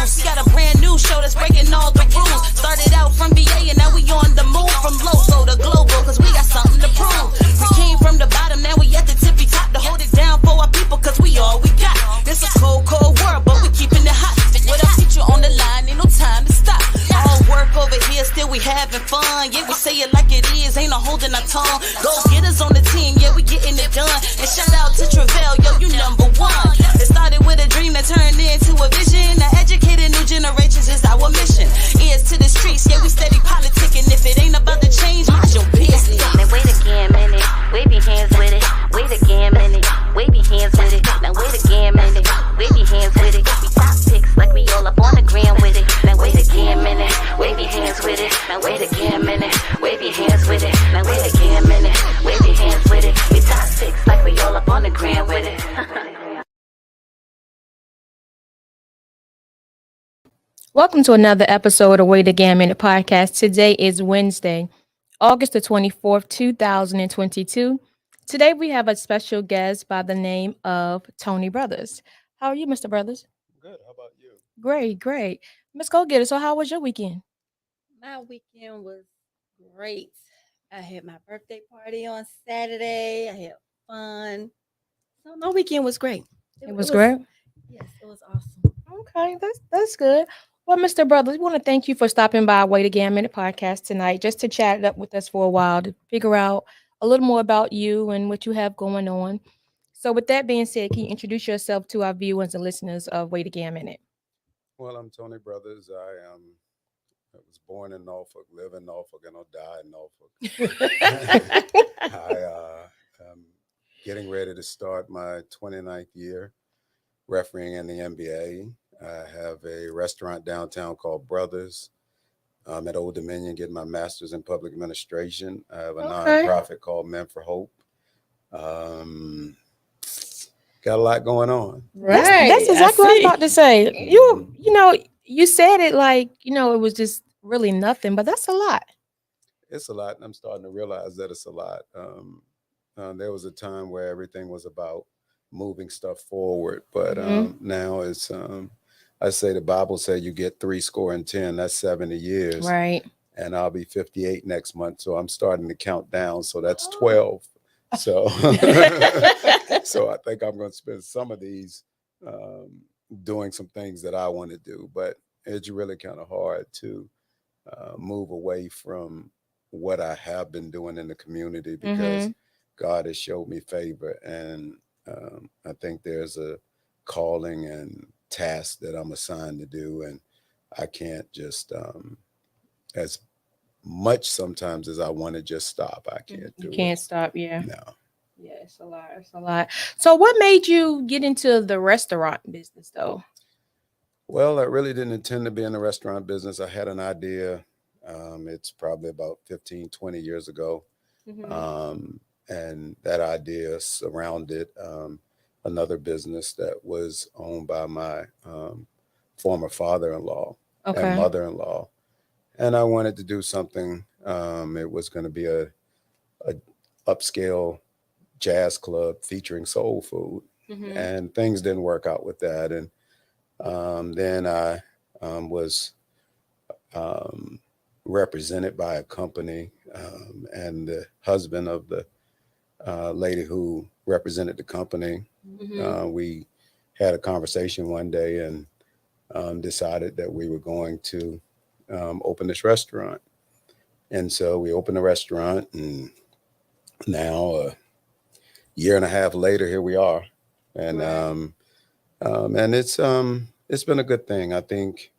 juice. We got a brand new show that's breaking all the rules. Started out from VA and now we on the move. From local to global, cause we got something to prove. We came from the bottom, now we at the tippy top. To hold it down for our people, cause we all we got. This a cold, cold world, but we keeping it hot. With our teacher on the line, ain't no time to stop. All work over here, still we having fun. Yeah, we say it like it is, ain't no holding our tongue. Go get us on the team, yeah, we getting it done. And shout out to Travell, yo, you number one. It started with a dream that turned into a vision. Now educated new generations is our mission. Ears to the streets, yeah, we steady politicking. If it ain't about the change, mind your business. Now wait again, minute, wave your hands with it. Wait again, minute, wave your hands with it. Now wait again, minute, wave your hands with it. We top picks like we all up on the gram with it. Now wait again, minute, wave your hands with it. Now wait again, minute, wave your hands with it. Now wait again, minute, wave your hands with it. We top picks like we all up on the gram with it. Welcome to another episode of WAGM Minute Podcast. Today is Wednesday, August the 24th, 2022. Today we have a special guest by the name of Tony Brothers. How are you, Mr. Brothers? Good. How about you? Great, great. Miss Go Getter, so how was your weekend? My weekend was great. I had my birthday party on Saturday. I had fun. So my weekend was great. It was great? Yes, it was awesome. Okay, that's good. Well, Mr. Brothers, we want to thank you for stopping by WAGM Minute Podcast tonight just to chat it up with us for a while to figure out a little more about you and what you have going on. So with that being said, can you introduce yourself to our viewers and listeners of WAGM Minute? Well, I'm Tony Brothers. I was born in Norfolk, live in Norfolk, and I'll die in Norfolk. I'm getting ready to start my 29th year refereeing in the NBA. I have a restaurant downtown called Brothers. I'm at Old Dominion getting my master's in public administration. I have a nonprofit called Men for Hope. Got a lot going on. Right. That's exactly what I was about to say. You said it like, it was just really nothing, but that's a lot. It's a lot. And I'm starting to realize that it's a lot. There was a time where everything was about moving stuff forward, but now it's, I say the Bible said you get 70, that's 70 years. Right. And I'll be 58 next month. So I'm starting to count down. So that's 12. So, so I think I'm going to spend some of these doing some things that I want to do, but it's really kind of hard to move away from what I have been doing in the community because God has showed me favor. And I think there's a calling and task that I'm assigned to do. And I can't just, as much sometimes as I want to just stop, I can't do it. You can't stop, yeah. No. Yeah, it's a lot. So what made you get into the restaurant business though? Well, I really didn't intend to be in the restaurant business. I had an idea. It's probably about 15, 20 years ago. And that idea surrounded another business that was owned by my former father-in-law and mother-in-law. And I wanted to do something. It was going to be a upscale jazz club featuring soul food. And things didn't work out with that. And then I was represented by a company, and the husband of the lady who represented the company, we had a conversation one day and decided that we were going to open this restaurant. And so we opened the restaurant, and now a year and a half later, here we are. And and it's been a good thing. I think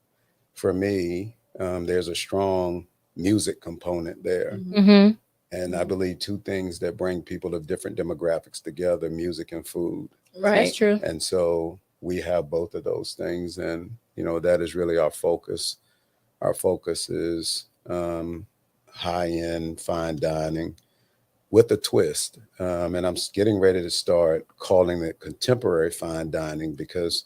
for me, there's a strong music component there. And I believe two things that bring people of different demographics together, music and food. Right. That's true. And so we have both of those things. And, that is really our focus. Our focus is high-end fine dining with a twist. And I'm getting ready to start calling it contemporary fine dining because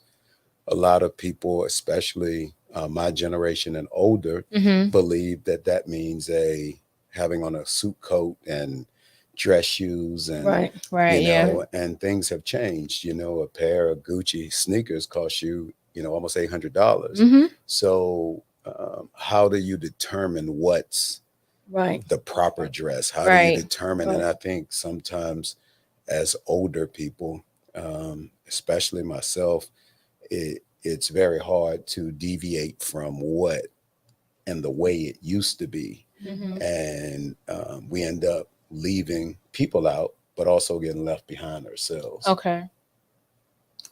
a lot of people, especially my generation and older, believe that means having on a suit coat and dress shoes and and things have changed. A pair of Gucci sneakers cost you almost $800. So how do you determine what's Right. the proper dress? How do Right. you determine? And I think sometimes as older people, especially myself, it's very hard to deviate from what and the way it used to be. And we end up leaving people out, but also getting left behind ourselves. Okay.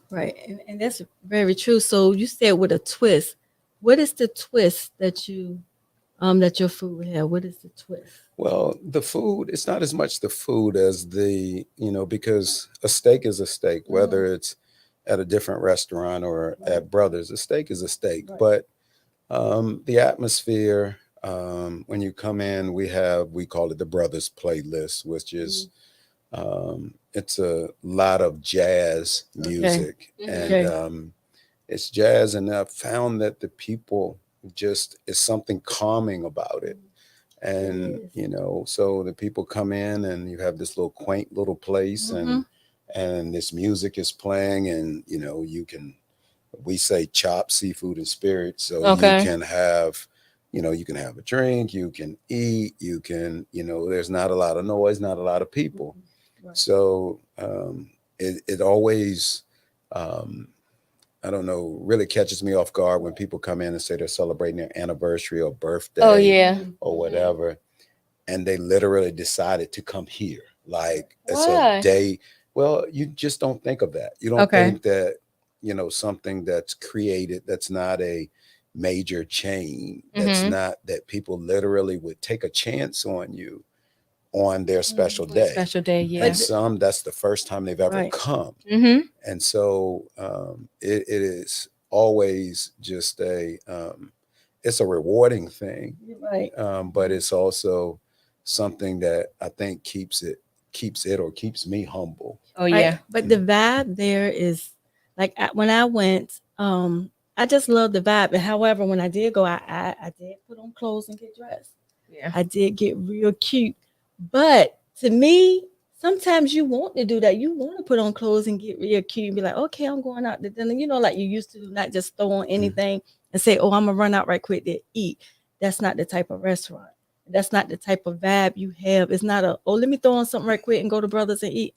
Right. And that's very true. So you said with a twist. What is the twist that that your food would have? What is the twist? Well, the food, it's not as much the food as because a steak is a steak, whether it's at a different restaurant or at Brothers, a steak is a steak. But the atmosphere, when you come in, we call it the Brothers playlist, which is, it's a lot of jazz music. And it's jazz. And I've found that the people just, is something calming about it. And, so the people come in and you have this little quaint little place and this music is playing and, we say chop, seafood and spirits. So you can have, you can have a drink, you can eat, you can, there's not a lot of noise, not a lot of people. So it always, I don't know, really catches me off guard when people come in and say they're celebrating their anniversary or birthday or whatever. And they literally decided to come here. Like it's a day. Well, you just don't think of that. You don't think that, something that's created, that's not a major chain, that's not that people literally would take a chance on you on their special day. Special day, yeah. And some, that's the first time they've ever come. And so it is always just it's a rewarding thing. But it's also something that I think keeps me humble. Oh, yeah. But the vibe there is like when I went, I just love the vibe. And however, when I did go, I did put on clothes and get dressed. Yeah. I did get real cute. But to me, sometimes you want to do that. You want to put on clothes and get real cute and be like, okay, I'm going out to dinner. Like you used to do, not just throw on anything and say, oh, I'm going to run out right quick to eat. That's not the type of restaurant. That's not the type of vibe you have. It's not let me throw on something right quick and go to Brothers and eat.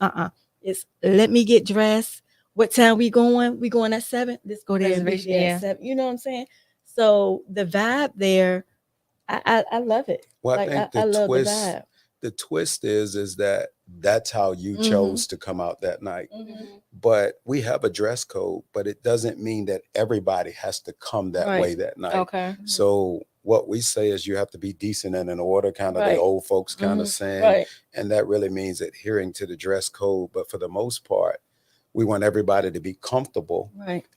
It's let me get dressed. What time we going? We going at 7? Let's go there and be there at 7. You know what I'm saying? So the vibe there, I love it. Well, I think I love twist, the vibe. The twist is that that's how you chose to come out that night. But we have a dress code, but it doesn't mean that everybody has to come that way that night. Okay. So what we say is you have to be decent and in order, kind of the old folks kind of saying. And that really means adhering to the dress code. But for the most part, we want everybody to be comfortable.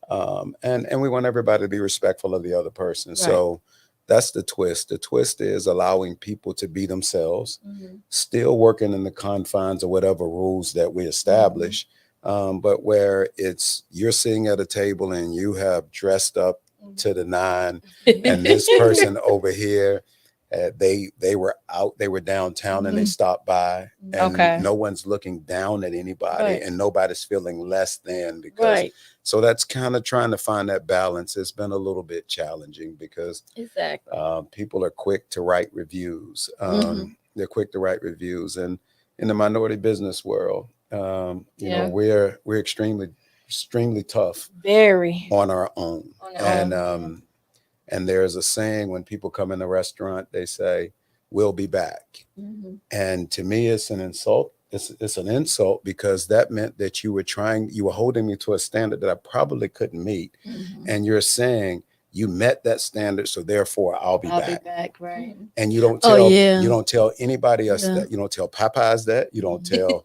And we want everybody to be respectful of the other person. So that's the twist. The twist is allowing people to be themselves, still working in the confines of whatever rules that we establish. But where you're sitting at a table and you have dressed up to the nine, and this person over here, they were downtown and they stopped by, and no one's looking down at anybody, and nobody's feeling less than because. So that's kind of trying to find that balance. It's been a little bit challenging because people are quick to write reviews. They're quick to write reviews, and in the minority business world, we're extremely tough, very on our own. And there's a saying when people come in the restaurant, they say, "We'll be back." And to me, it's an insult. It's an insult because that meant that you were holding me to a standard that I probably couldn't meet. And you're saying you met that standard, so therefore I'll be back. Right. And you don't tell anybody else that. You don't tell Popeyes that. You don't tell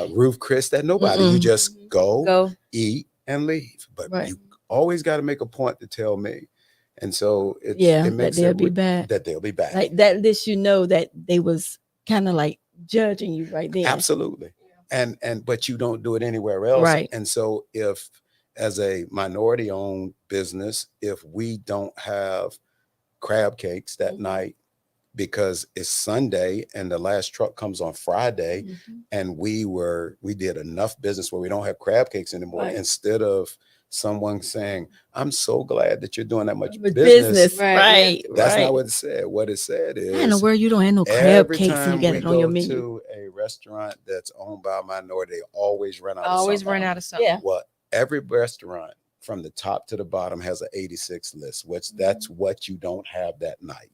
Ruth Chris that. Nobody. You just go, eat, and leave. But you always got to make a point to tell me. And so it makes that they'll be back. Like that lets you know that they was kind of like judging you right there. Absolutely. And but you don't do it anywhere else. And so if as a minority owned business, if we don't have crab cakes that night because it's Sunday and the last truck comes on Friday, and we did enough business where we don't have crab cakes anymore, instead of someone saying, I'm so glad that you're doing that much With business. Right, right, That's right. not what it said. What it said I know is where you don't have no crab every cakes and you time get we it on your go menu. to a restaurant that's owned by a minority, they always run out of Always something. run out of something. Yeah. Well, every restaurant from the top to the bottom has an 86 list, which that's what you don't have that night.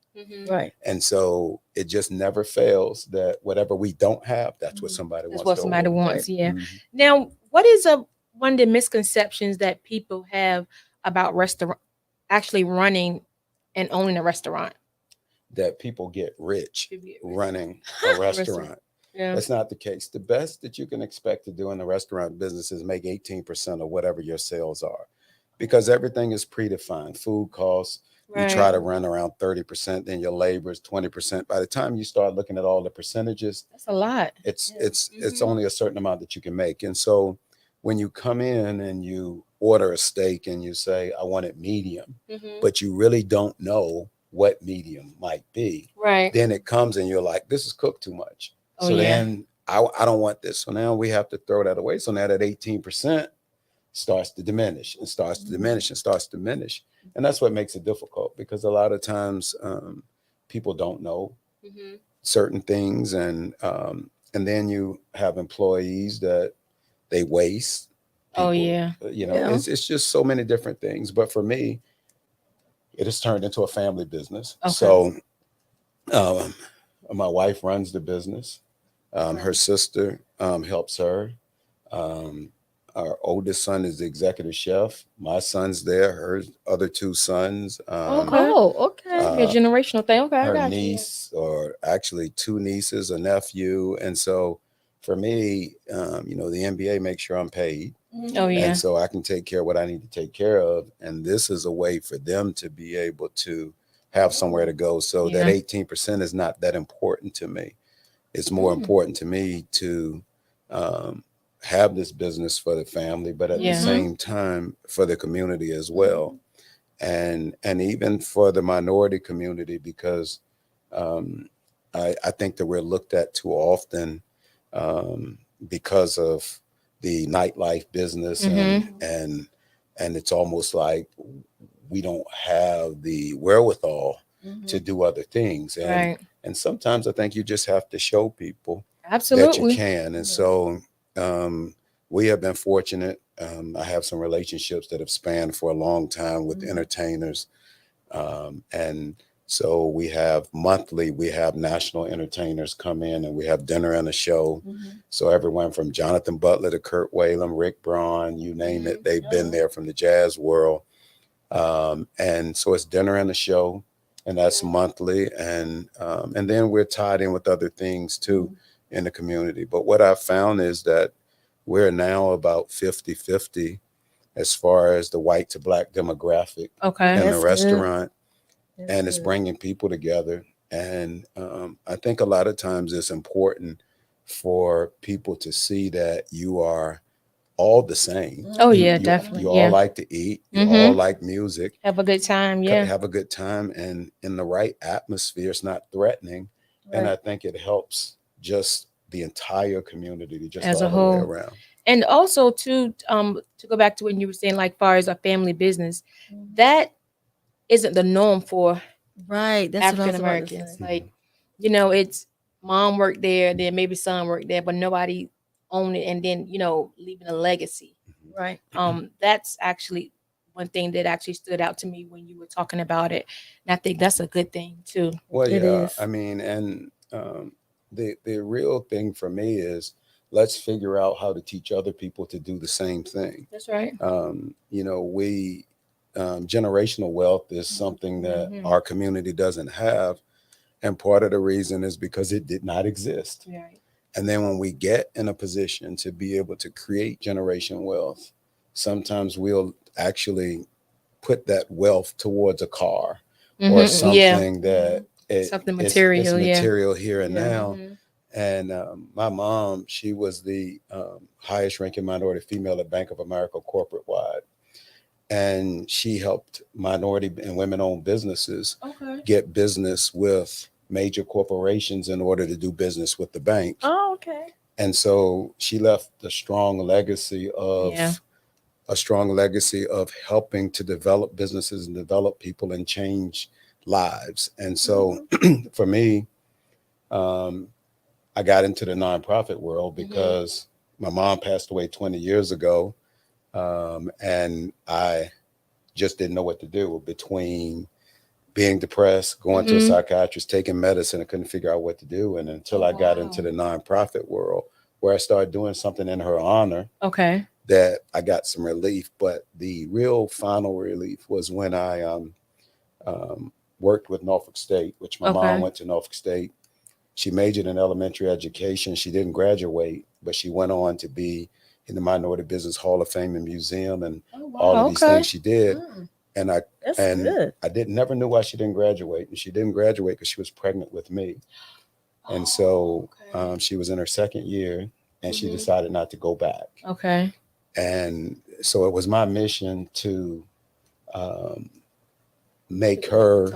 Right. And so it just never fails that whatever we don't have, that's what somebody That's wants what to somebody order. wants. Yeah. Mhm. Now, what is one of the misconceptions that people have about restaurant actually running and owning a restaurant? That people get rich People get rich. running a restaurant. Yeah. That's not the case. The best that you can expect to do in the restaurant business is make 18% of whatever your sales are, because everything is predefined. Food costs, you try to run around 30%, then your labor is 20%. By the time you start looking at all the percentages, That's a lot. it's only a certain amount that you can make. And so when you come in and you order a steak and you say, I want it medium, but you really don't know what medium might be, Right. then it comes and you're like, this is cooked too much. Oh, So yeah. then I don't want this. So now we have to throw that away. So now that 18% starts to diminish and starts to diminish and starts to diminish. And that's what makes it difficult, because a lot of times people don't know certain things. And then you have employees that they waste. Oh, People, yeah. Yeah. it's just so many different things. But for me, it has turned into a family business. Okay. So my wife runs the business. Her sister helps her. Our oldest son is the executive chef. My son's there. Her other two sons. Okay. Oh, okay. Be a generational thing. Okay, I Her got niece, or actually two nieces, a nephew. And so for me, the NBA makes sure I'm paid. you. Oh, yeah. And so I can take care of what I need to take care of. And this is a way for them to be able to have somewhere to go. So that Yeah. 18% is not that important to me. It's more important to me to have this business for the family, but at the Yeah. same time for the community as well. And even for the minority community, because I think that we're looked at too often because of the nightlife business, and it's almost like we don't have the wherewithal to do other things. Right. And sometimes I think you just have to show people that you Absolutely. can. And so we have been fortunate. I have some relationships that have spanned for a long time with entertainers. And so we have national entertainers come in, and we have dinner and a show. So everyone from Jonathan Butler to Kurt Whalum, Rick Braun, you name it, they've been there, from the jazz world. And so it's dinner and a show, and that's monthly. And then we're tied in with other things too in the community. But what I've found is that we're now about 50-50 as far as the white to black demographic Okay. in the That's good. restaurant. That's And it's good. bringing people together. And I think a lot of times it's important for people to see that you are all the same. Oh, You- yeah, you, definitely. You Yeah. all like to eat. You Mhm. all like music. Have a good time. Yeah. Have a good time, and in the right atmosphere. It's not threatening. And I think it helps just the entire community to just As a all the way whole. around. And also to go back to when you were saying, like, far as a family business, that isn't the norm for Right. That's what I African was about to Americans. say. Like, it's mom worked there, then maybe son worked there, but nobody owned it, and then leaving a legacy. Right. That's actually one thing that actually stood out to me when you were talking about it, and I think that's a good thing too. Well, It yeah, is. I mean, and the real thing for me is, let's figure out how to teach other people to do the same thing. That's right. We generational wealth is something that our community doesn't have, and part of the reason is because it did not exist. Right. And then when we get in a position to be able to create generation wealth, sometimes we'll actually put that wealth towards a car or Yeah. something that Something it's material. Yeah. material here and Yeah. now. And my mom, she was the highest ranking minority female at Bank of America corporate wide. And she helped minority and women owned businesses Okay. get business with major corporations in order to do business with the bank. Oh, okay. And so she left a strong legacy of Yeah. a strong legacy of helping to develop businesses and develop people and change lives. And so for me, I got into the nonprofit world because my mom passed away 20 years ago. And I just didn't know what to do between being depressed, going to a psychiatrist, taking medicine. I couldn't figure out what to do. And until I got into the nonprofit world, where I started doing something in her honor, Okay. that I got some relief. But the real final relief was when I worked with Norfolk State, which my mom went to Norfolk State. She majored in elementary education. She didn't graduate, but she went on to be in the Minority Business Hall of Fame and Museum and all of these things she did. And I never knew why she didn't graduate. And she didn't graduate because she was pregnant with me. And so she was in her second year and she decided not to go back. Okay. And so it was my mission to make her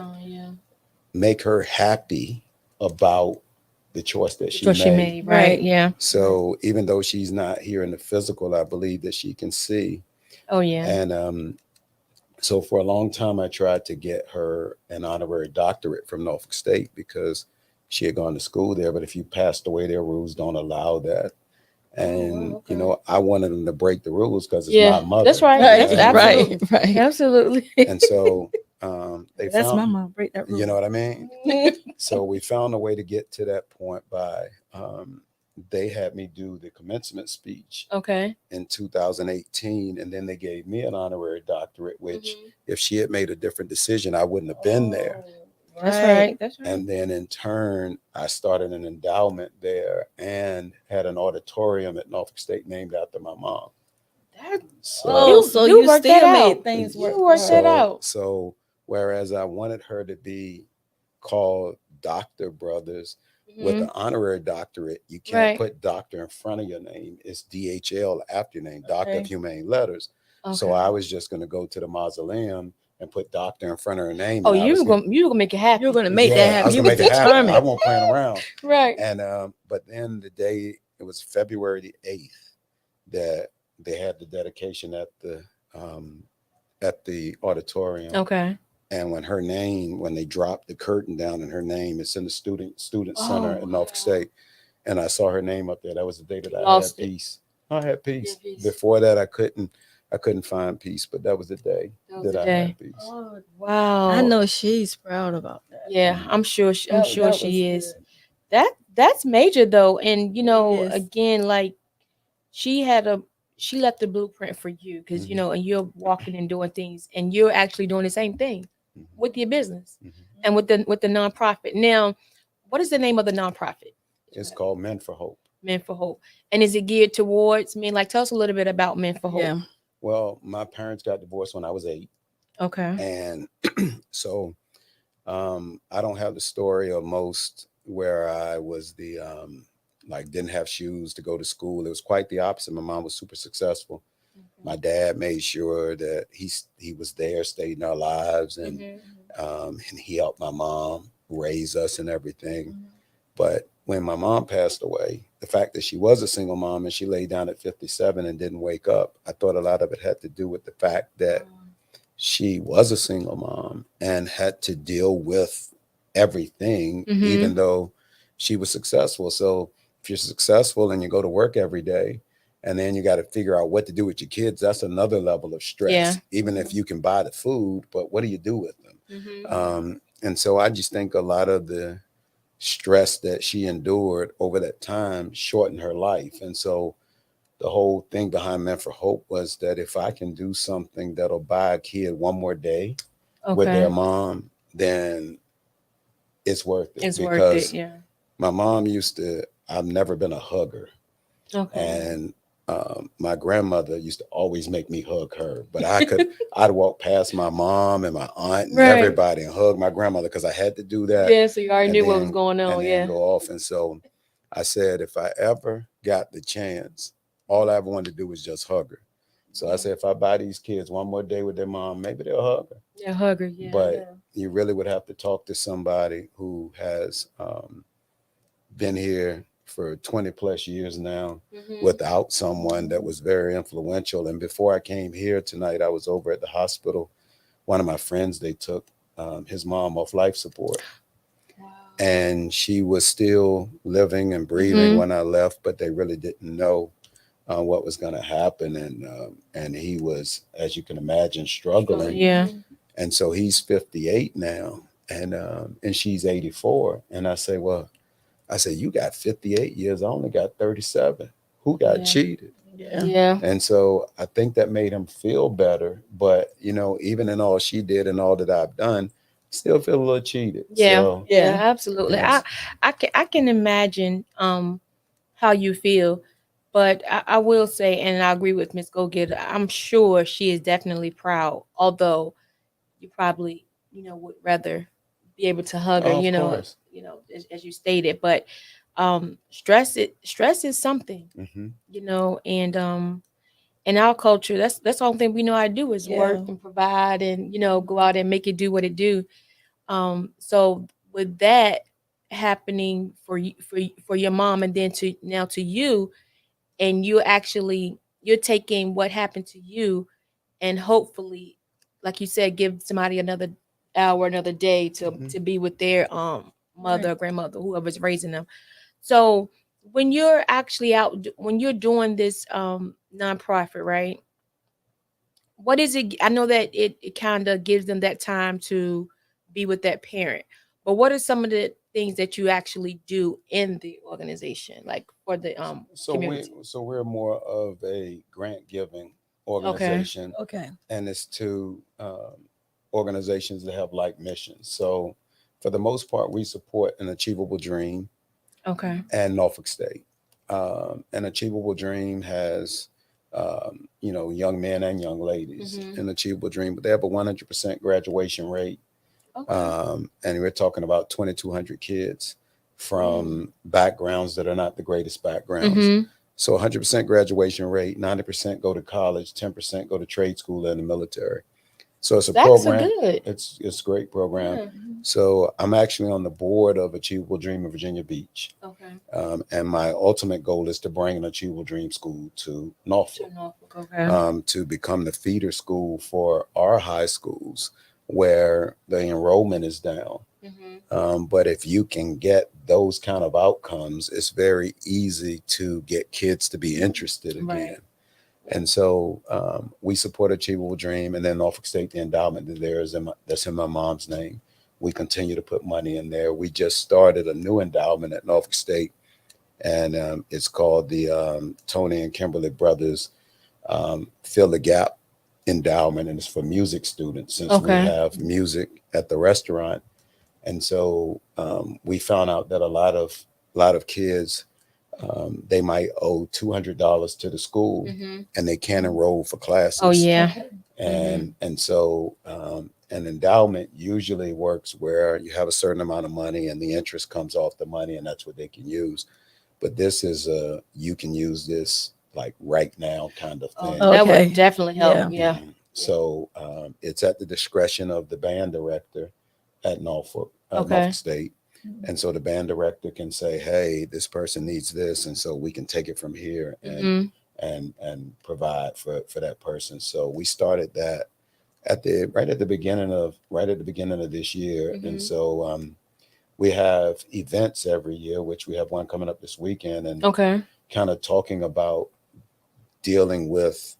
happy about the choice that she made. Right. Yeah. So even though she's not here in the physical, I believe that she can see. Oh yeah. And so for a long time, I tried to get her an honorary doctorate from Norfolk State because she had gone to school there. But if you passed away, their rules don't allow that. And you know, I wanted them to break the rules because it's my mother. That's right. That's absolutely Right. Absolutely. And so they That's found my mom. Break that rule. You know what I mean? So we found a way to get to that point by they had me do the commencement speech in 2018, and then they gave me an honorary doctorate, which if she had made a different decision, I wouldn't have been there. That's right. That's right. And then in turn, I started an endowment there and had an auditorium at Norfolk State named after my mom. So you worked still that made out. things You work. worked that out. So whereas I wanted her to be called Dr. Brothers with an honorary doctorate, you can't put doctor in front of your name. It's DHL after your name, Doctor of Humane Letters. So I was just going to go to the mausoleum and put doctor in front of her name. Oh, you were gonna make it happen. You're gonna make that happen. I was You gonna were make it happen. determined. I won't play around. Right. And but then the day, it was February the 8th, that they had the dedication at the auditorium. Okay. And when they dropped the curtain down and her name, it's in the student center at Norfolk State. And I saw her name up there. That was the day that I had peace. I had peace. Before that, I couldn't find peace, but that was the day that I had peace. Oh, Wow. I know she's proud about that. Yeah, I'm sure she is. Good. That's major though. And you know, Yes. again, like she left the blueprint for you because you know, and you're walking and doing things and you're actually doing the same thing with your business and with the nonprofit. Now, what is the name of the nonprofit? It's called Men for Hope. Men for Hope. And is it geared towards men? Like, tell us a little bit about Men for Hope. Yeah. Well, my parents got divorced when I was 8. Okay. And so I don't have the story of most where I was the like didn't have shoes to go to school. It was quite the opposite. My mom was super successful. My dad made sure that he was there, stayed in our lives, and he helped my mom raise us and everything. But when my mom passed away, the fact that she was a single mom and she lay down at 57 and didn't wake up, I thought a lot of it had to do with the fact that she was a single mom and had to deal with everything, even though she was successful. So if you're successful and you go to work every day, and then you got to figure out what to do with your kids, that's another level of stress. Yeah. Even if you can buy the food, but what do you do with them? And so I just think a lot of the stress that she endured over that time shortened her life. And so the whole thing behind Men for Hope was that if I can do something that'll buy a kid one more day with their mom, then it's worth it. It's because worth it, yeah. My mom I've never been a hugger. Okay. And my grandmother used to always make me hug her, but I'd walk past my mom and my aunt and everybody and hug my grandmother because I had to do that. Yeah, so you already knew what was going on. And then go off. And so I said, if I ever got the chance, all I ever wanted to do was just hug her. So I said, if I buy these kids one more day with their mom, maybe they'll hug her. Yeah, hug her. Yeah. But you really would have to talk to somebody who has been here for 20 plus years now Mhm. without someone that was very influential. And before I came here tonight, I was over at the hospital. One of my friends, they took his mom off life support, Wow. and she was still living and breathing Mhm. when I left, but they really didn't know what was going to happen. And he was, as you can imagine, struggling. Yeah. And so he's 58 now, and she's 84. And I say, well, I said, you got 58 years. I only got 37. Who got Yeah. cheated? Yeah. Yeah. And so I think that made him feel better. But, you know, even in all she did and all that I've done, still feel a little cheated. Yeah. So, Yeah. Yeah. Absolutely. yes. I can imagine how you feel, but I will say, and I agree with Miss Go Getter. I'm sure she is definitely proud, although you probably would rather be able to hug her, Oh, of course. as you stated. But stress is something, Hmm. and in our culture, that's the only thing we know how to do is work Yeah. and provide, and go out and make it do what it do. So with that happening for you, for your mom, and then to now to you, and you're taking what happened to you, and hopefully, like you said, give somebody another hour, another day to Hmm. be with their mother Right. or grandmother, whoever's raising them. So when you're actually out, when you're doing this nonprofit, right? What is it? I know that it kind of gives them that time to be with that parent, but what are some of the things that you actually do in the organization, like for the community? So we're more of a grant giving Okay. organization, Okay. and it's to organizations that have like missions. So for the most part, we support an achievable dream Okay. and Norfolk State. An achievable dream has, you know, young men and young ladies. Mhm. An achievable dream, but they have a 100% graduation rate, Okay. and we're talking about 2,200 kids Mm. from backgrounds that are not the greatest backgrounds. Mhm. So 100% graduation rate, 90% go to college, 10% go to trade school and the military. So it's a That's a program. good. It's a great program. Yeah. So I'm actually on the board of Achievable Dream of Virginia Beach. Okay. And my ultimate goal is to bring an Achievable Dream School to To Norfolk, Norfolk. Okay. to become the feeder school for our high schools where the enrollment is down. Mhm. But if you can get those kind of outcomes, it's very easy to get kids to be interested Right. again. And so we support Achievable Dream, and then Norfolk State, the endowment that there is that's in my mom's name. We continue to put money in there. We just started a new endowment at Norfolk State, and it's called the Tony and Kimberly Brothers Fill the Gap Endowment, and it's for music students since we Okay. have music at the restaurant. And so we found out that a lot of kids, they might owe $200 to the school, Mhm. and they can't enroll for classes. Oh yeah. Okay. And so an endowment usually works where you have a certain amount of money and the interest comes off the money, and that's what they can use. But this is you can use this like right now kind of Oh, thing. that Okay. would definitely help. Yeah. Yeah. Mhm. So it's at the discretion of the band director at Okay. Norfolk State. And so the band director can say, "Hey, this person needs this," and so we can take it from here and Mhm. and provide for that person. So we started that at the right at the beginning of this year, and Mhm. so we have events every year, which we have one coming up this weekend, and Okay. kind of talking about dealing with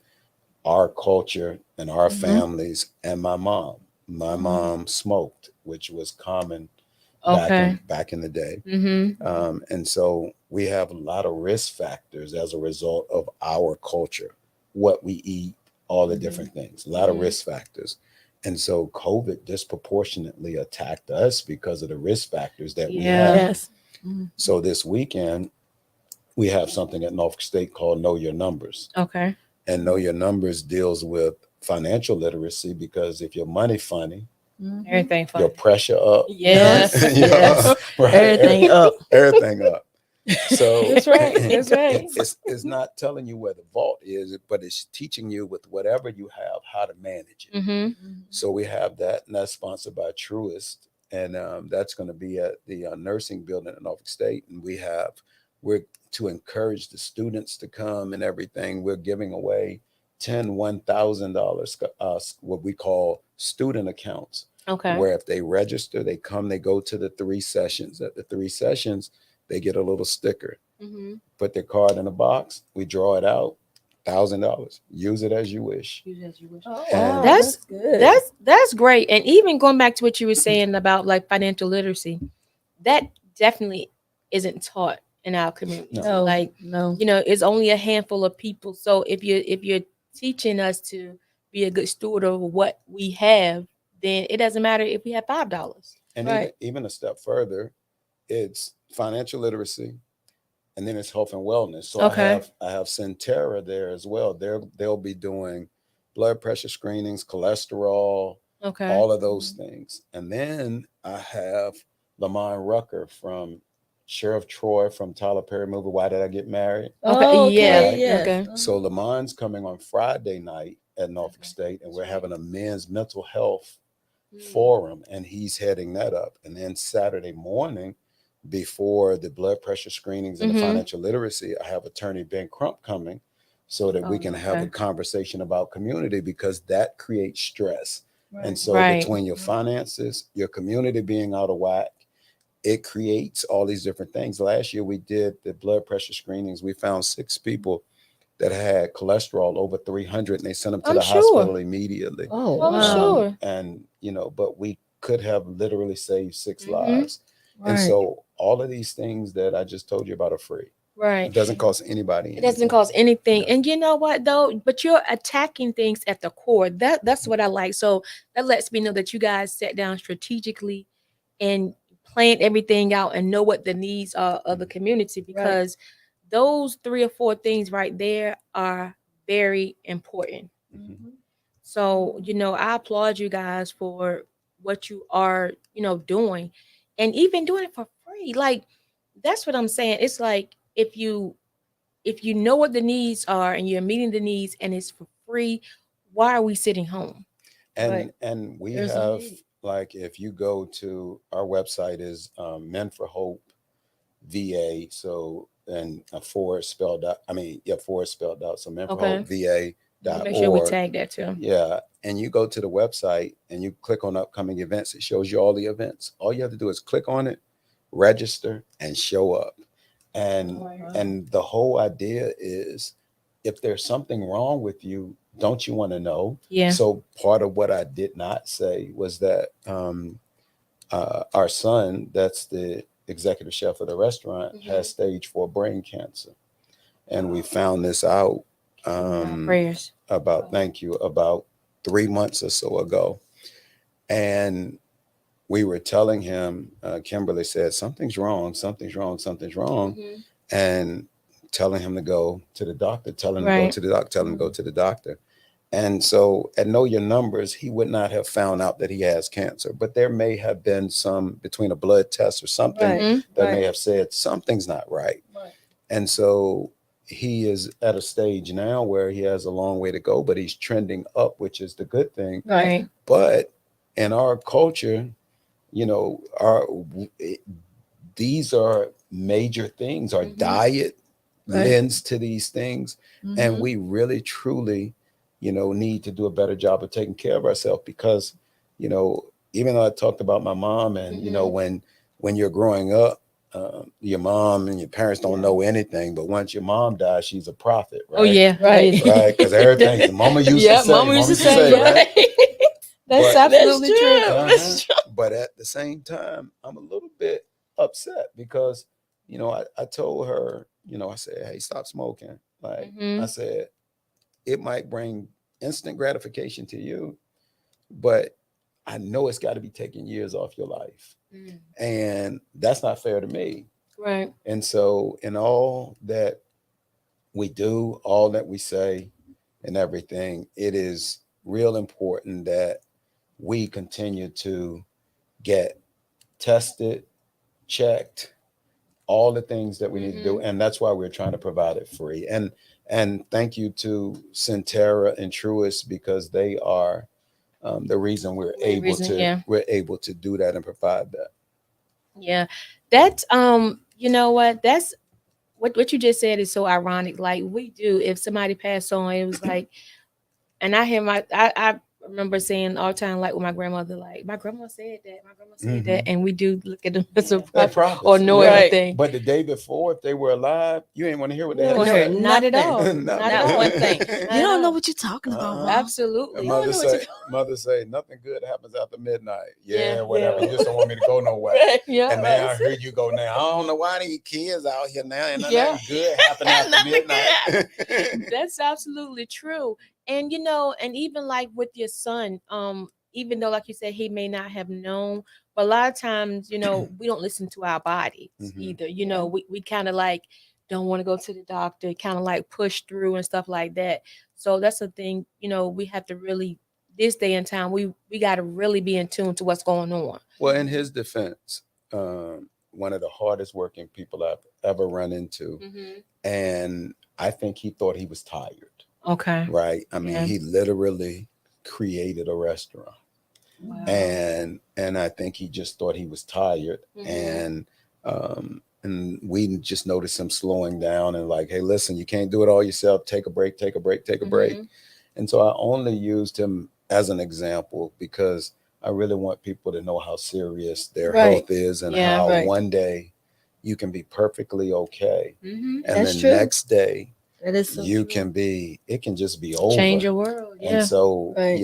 our culture and our Mhm. families. And my mom, my Mhm. mom smoked, which was common Okay. back in the day. Mhm. And so we have a lot of risk factors as a result of our culture, what we eat, all the Mhm. different things, a lot of Mhm. risk factors. And so COVID disproportionately attacked us because of the risk factors that we Yeah. have. Yes. Mhm. So this weekend, we have something at Norfolk State called Know Your Numbers. Okay. And Know Your Numbers deals with financial literacy, because if your money funny, Mhm. Everything your fine. pressure up, Yes. you know, Yes. right? Everything up. Everything up. So That's right. That's right. it's not telling you where the vault is, but it's teaching you with whatever you have how to manage it. Mhm. So we have that, and that's sponsored by Truist, and that's going to be at the nursing building at Norfolk State, and we have we're to encourage the students to come and everything. We're giving away 10 $1,000 what we call student accounts, Okay. where if they register, they come, they go to the 3 sessions. At the 3 sessions, they get a little sticker. Mm-hmm. Put their card in a box. We draw it out. $1,000. Use it as you wish. Use as you wish. Oh, And wow, That's- good. That's great. And even going back to what you were saying about like financial literacy, that definitely isn't taught in our community. No. Like, no. you know, it's only a handful of people. So if you're teaching us to be a good steward of what we have, then it doesn't matter if we have $5. And Right. even a step further, it's financial literacy, and then it's health and wellness. So Okay. I have Sentara there as well. They'll be doing blood pressure screenings, cholesterol, Okay. all of those things. And then I have Lamont Rucker from Sheriff Troy from Tyler Perry movie Why Did I Get Married? Okay, Oh, yeah, okay, yes. okay. So Lamont's coming on Friday night at Norfolk State, and we're having a men's mental health forum, and he's heading that up. And then Saturday morning, before the blood pressure screenings and the Mhm. financial literacy, I have attorney Ben Crump coming so that we can have a okay. conversation about community, because that creates stress. And so Right. between your finances, your community being out of whack, it creates all these different things. Last year we did the blood pressure screenings. We found 6 people that had cholesterol over 300, and they sent them to I'm the sure. hospital immediately. Oh, I'm wow. sure. And, but we could have literally saved 6 Mhm. lives. Right. And so all of these things that I just told you about are free. It Right. doesn't cost anybody It doesn't anything. cost anything. No. And you know what though? But you're attacking things at the core. That's what I like. So that lets me know that you guys sat down strategically and planned everything out and know what the needs are of the community, because those 3 or 4 things right there are very important. Mhm. So, you know, I applaud you guys for what you are, you know, doing, and even doing it for free. Like, that's what I'm saying. It's like if you know what the needs are and you're meeting the needs and it's for free, why are we sitting home? And Right. and we There's a have, need. like, if you go to our website is Men for Hope VA. So, and Forest spelled out. I mean, yeah, Forest spelled out. So Men for Okay. Hope VA. Make sure we .org. tag that too. Yeah. And you go to the website and you click on upcoming events. It shows you all the events. All you have to do is click on it, register, and show up. And and the whole idea is, if there's something wrong with you, don't you want to know? Yeah. So part of what I did not say was that our son, that's the executive chef of the restaurant, has stage 4 brain cancer. And we found this out Prayers. about 3 months or so ago. And we were telling him, Kimberly said, something's wrong, something's wrong, something's wrong. And telling him to go to the doctor, telling him to go Right. to the doctor, telling him to go to the doctor. And so at Know Your Numbers, he would not have found out that he has cancer, but there may have been some between a blood test or something Right. that may have said something's not right. Right. And so he is at a stage now where he has a long way to go, but he's trending up, which is the good thing. Right. But in our culture, these are major things. Our diet lends to these things, and we really truly, need to do a better job of taking care of ourselves, because, even though I talked about my mom, and when you're growing up, your mom and your parents don't know anything, but once your mom dies, she's a prophet, right? Oh yeah. Right. Right, because everything the mama used to say, Mama used to say, right? That's But- absolutely That's true. true. That's true. But at the same time, I'm a little bit upset because, I told her, I said, hey, stop smoking. Like, I said, it might bring instant gratification to you, but I know it's got to be taking years off your life. And that's not fair to me. Right. And so in all that we do, all that we say and everything, it is real important that we continue to get tested, checked, all the things that we need to do. And that's why we're trying to provide it free. And thank you to Sentara and Truist, because they are the reason we're able to do that and provide that. Yeah. That's you know what? That's what you just said is so ironic. Like we do, if somebody passed on, it was like, and I hear I remember saying all the time, like with my grandmother, like my grandma said that, and we do look at them as a That prophet or prophets, know yeah. everything. But the day before, if they were alive, you ain't want to hear what they You had don't to hear say. not at all. Nothing. Not Not at all. one thing. Not You at don't know all. what you're talking about, Uh-uh. Mom. Absolutely. You don't know what Mother say, nothing good happens after midnight. Yeah, Yeah, whatever. yeah. You just don't want me to go nowhere. Right. Yeah. And now I hear you go now. I don't know why these kids out here now and Yeah. nothing good happen after Nothing good midnight. That's absolutely true. And and even like with your son, even though like you said he may not have known, but a lot of times, we don't listen to our bodies Mhm. either. We kind of like don't want to go to the doctor, kind of like push through and stuff like that. So that's the thing, we have to really this day and time, we got to really be in tune to what's going on. Well, in his defense, one of the hardest working people I've ever run into, and I think he thought he was tired. Okay. Right? I mean, Yeah. he literally created a restaurant. Wow. And I think he just thought he was tired, and we just noticed him slowing down and like, hey, listen, you can't do it all yourself. Take a break. And so I only used him as an example because I really want people to know how serious their Right. health is and Yeah, how right. one day you can be perfectly okay, and That's the true. next day That is so you true. it can just be over. Change your world. Yeah. And so, Right.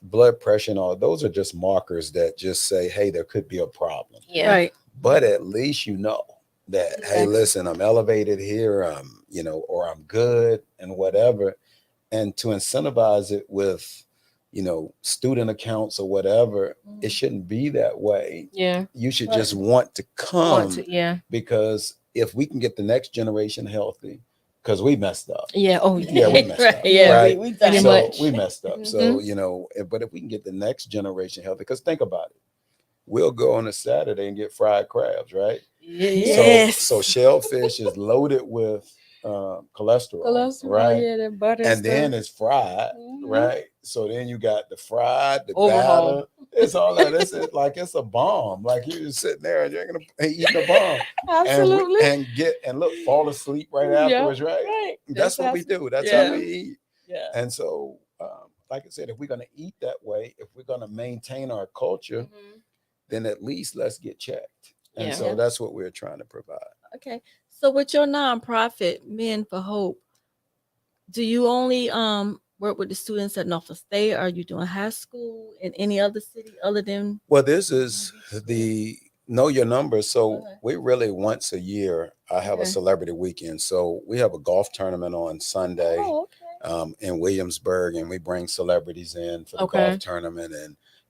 blood pressure and all those are just markers that just say, hey, there could be a problem. Yeah. Right. But at least you know that, hey, Exactly. listen, I'm elevated here, or I'm good and whatever. And to incentivize it with, student accounts or whatever, it shouldn't be that way. Yeah. You should Right. just want to come, Want to, yeah. because if we can get the next generation healthy, because we messed up. Yeah. Oh, Yeah, we messed Right. up. Yeah, right? we Pretty done. So much. we messed up. So, but if we can get the next generation healthy, because think about it. We'll go on a Saturday and get fried crabs, right? Yes. So shellfish is loaded with cholesterol, right? Yeah, the butter And then it's fried, right? So then you got the fried, the Overhaul. batter. It's all that. It's like it's a bomb. Like you're just sitting there and you're gonna eat the bomb. Absolutely. And look, fall asleep right afterwards, right? Right. That's what we do. That's Yeah. how we eat. Yeah. And so, like I said, if we're going to eat that way, if we're going to maintain our culture, then at least let's get checked. And Yeah. so that's what we're trying to provide. Okay. So with your nonprofit, Men for Hope, do you only work with the students at Norfolk State? Are you doing high school in any other city other than? Well, this is the Know Your Numbers. So Okay. we really once a year, I have a Okay. celebrity weekend. So we have a golf tournament on Sunday. Oh, okay. In Williamsburg, and we bring celebrities in for the Okay. golf tournament,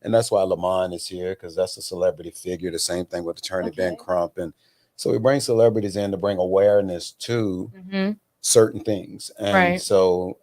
and that's why Lamont is here, because that's a celebrity figure. The same thing with Attorney Ben Okay. Crump, and so we bring celebrities in to bring awareness to certain things. And Right. so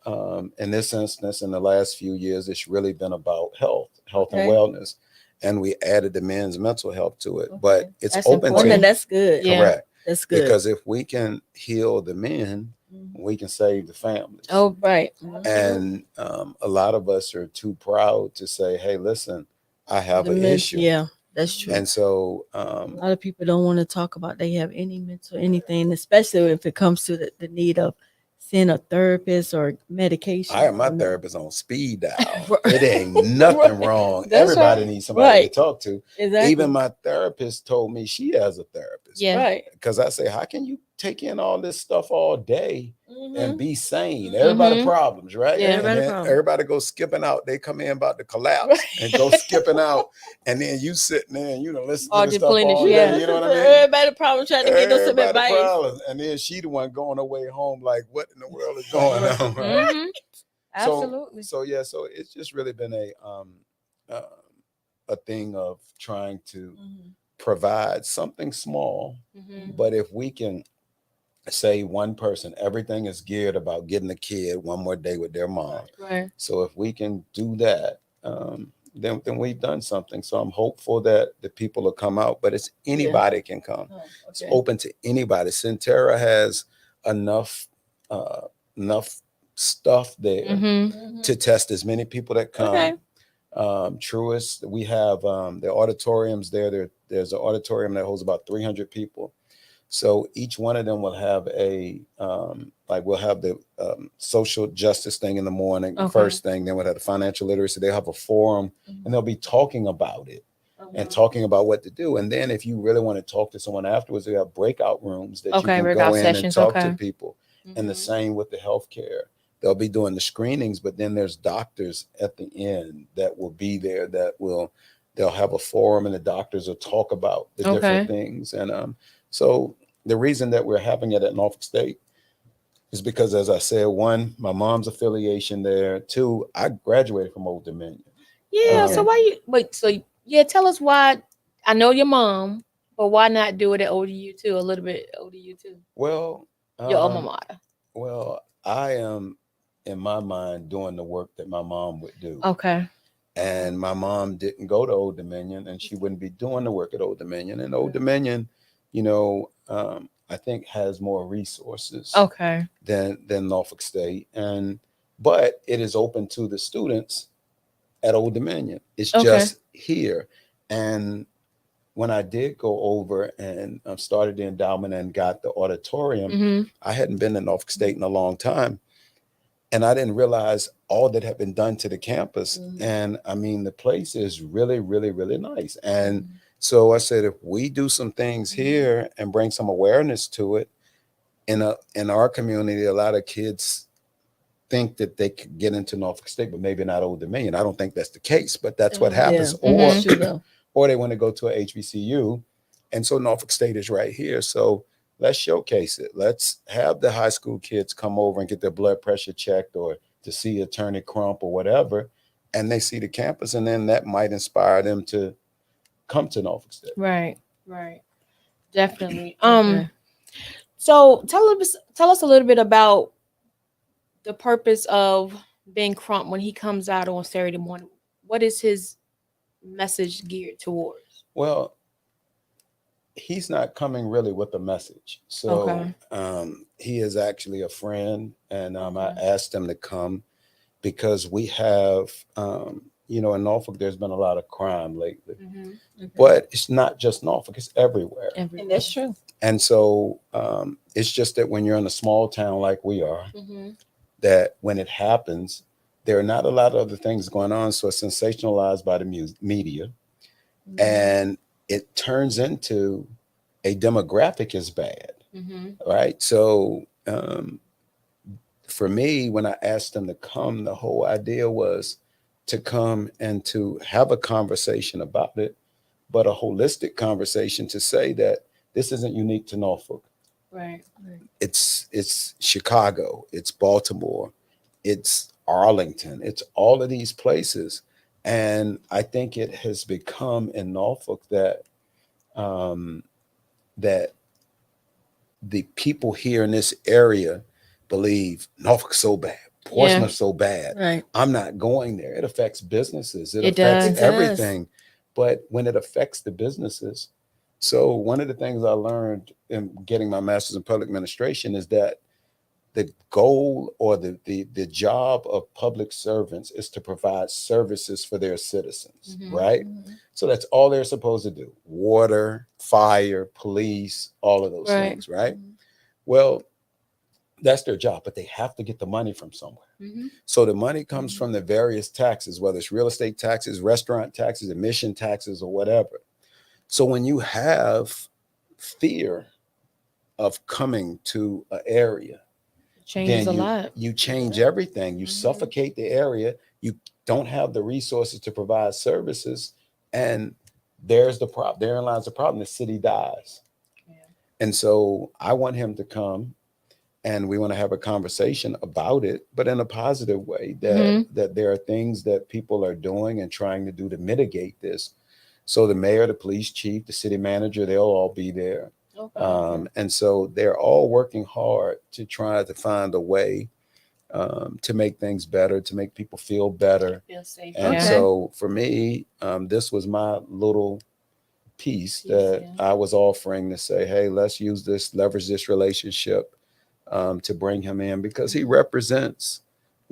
in this instance, in the last few years, it's really been about health Okay. and wellness, and we added the men's mental health to it. Okay. But it's That's open important. Women, to that's good. Yeah. correct, That's good. because if we can heal the men, we can save the families. Oh, Right. And a lot of us are too proud to say, hey, listen, I have an issue. Yeah, that's true. And so, A lot of people don't want to talk about they have any mental anything, especially if it comes to the need of seeing a therapist or medication. I have my or no- therapist on speed dial. It ain't nothing wrong. That's Everybody right. needs somebody to Right. talk to. Exactly. Even my therapist told me she has a therapist. Yeah. Right. Because I say, how can you take in all this stuff all day and Mhm. be sane? Everybody problems, right? Yeah. And Everybody then problems. everybody goes skipping out. They come in about to collapse and go skipping out. And then you sitting there and listen All to this stuff depleted, all yeah. day. You know what I mean? Everybody problem trying to get us some Everybody advice. problems. And then she the one going her way home like, what in the world is going on? Right? Mhm. Absolutely. So it's just really been a thing of trying to provide something small, but if we can say one person, everything is geared about getting the kid one more day with their mom. Right. So if we can do that, then we've done something. So I'm hopeful that the people will come out, but it's anybody can come. Oh, It's okay. open to anybody. Sentara has enough stuff there to test as many people that come. Okay. Truist, we have the auditoriums there. There's an auditorium that holds about 300 people. So each one of them will have we'll have the social justice thing in the morning, the Okay. first thing. Then we'll have the financial literacy. They'll have a forum, and they'll be talking about it and talking about what to do. And then if you really want to talk to someone afterwards, they have breakout rooms that you Okay, can breakout go in sessions, and talk okay. to people. And the same with the healthcare. They'll be doing the screenings, but then there's doctors at the end that will be there they'll have a forum, and the doctors will talk about the different things. And so the reason that we're having it at Norfolk State is because, as I said, one, my mom's affiliation there. Two, I graduated from Old Dominion. Yeah. So why you wait? So yeah, tell us why. I know your mom, but why not do it at ODU too? A little bit ODU too. Well, Your alma mater. well, I am in my mind doing the work that my mom would do. Okay. And my mom didn't go to Old Dominion, and she wouldn't be doing the work at Old Dominion. And Old Dominion, I think has more resources Okay. than Norfolk State. But it is open to the students at Old Dominion. It's just here. And when I did go over and started the endowment and got the auditorium, I hadn't been to Norfolk State in a long time. And I didn't realize all that had been done to the campus. And I mean, the place is really, really, really nice. And so I said, if we do some things here and bring some awareness to it, in our community, a lot of kids think that they could get into Norfolk State, but maybe not Old Dominion. I don't think that's the case, but that's what happens. Or they want to go to a HBCU. And so Norfolk State is right here. So let's showcase it. Let's have the high school kids come over and get their blood pressure checked, or to see Attorney Crump or whatever, and they see the campus, and then that might inspire them to come to Norfolk State. Right. Definitely. So tell us a little bit about the purpose of Ben Crump when he comes out on Saturday morning. What is his message geared towards? Well, he's not coming really with a message. So he is actually a friend, and I asked him to come because we have, in Norfolk, there's been a lot of crime lately. But it's not just Norfolk, it's everywhere. And that's true. And so it's just that when you're in a small town like we are, that when it happens, there are not a lot of other things going on. So it's sensationalized by the media. And it turns into a demographic is bad, right? So for me, when I asked them to come, the whole idea was to come and to have a conversation about it, but a holistic conversation to say that this isn't unique to Norfolk. Right. It's Chicago, it's Baltimore, it's Arlington, it's all of these places. And I think it has become in Norfolk that that the people here in this area believe Norfolk's so bad, Portsmouth's so bad. Right. I'm not going there. It affects businesses. It does. affects everything. But when it affects the businesses, so one of the things I learned in getting my master's in public administration is that the goal or the job of public servants is to provide services for their citizens, right? So that's all they're supposed to do. Water, fire, police, all of those things, right? Well, that's their job, but they have to get the money from somewhere. So the money comes from the various taxes, whether it's real estate taxes, restaurant taxes, admission taxes, or whatever. So when you have fear of coming to an area, Changes a lot. You change everything. You suffocate the area. You don't have the resources to provide services. And there's the problem. Therein lies the problem. The city dies. And so I want him to come, and we want to have a conversation about it, but in a positive way, that there are things that people are doing and trying to do to mitigate this. So the mayor, the police chief, the city manager, they'll all be there. And so they're all working hard to try to find a way to make things better, to make people feel better. Feel safe. And so for me, this was my little piece that I was offering to say, hey, let's use this, leverage this relationship to bring him in, because he represents,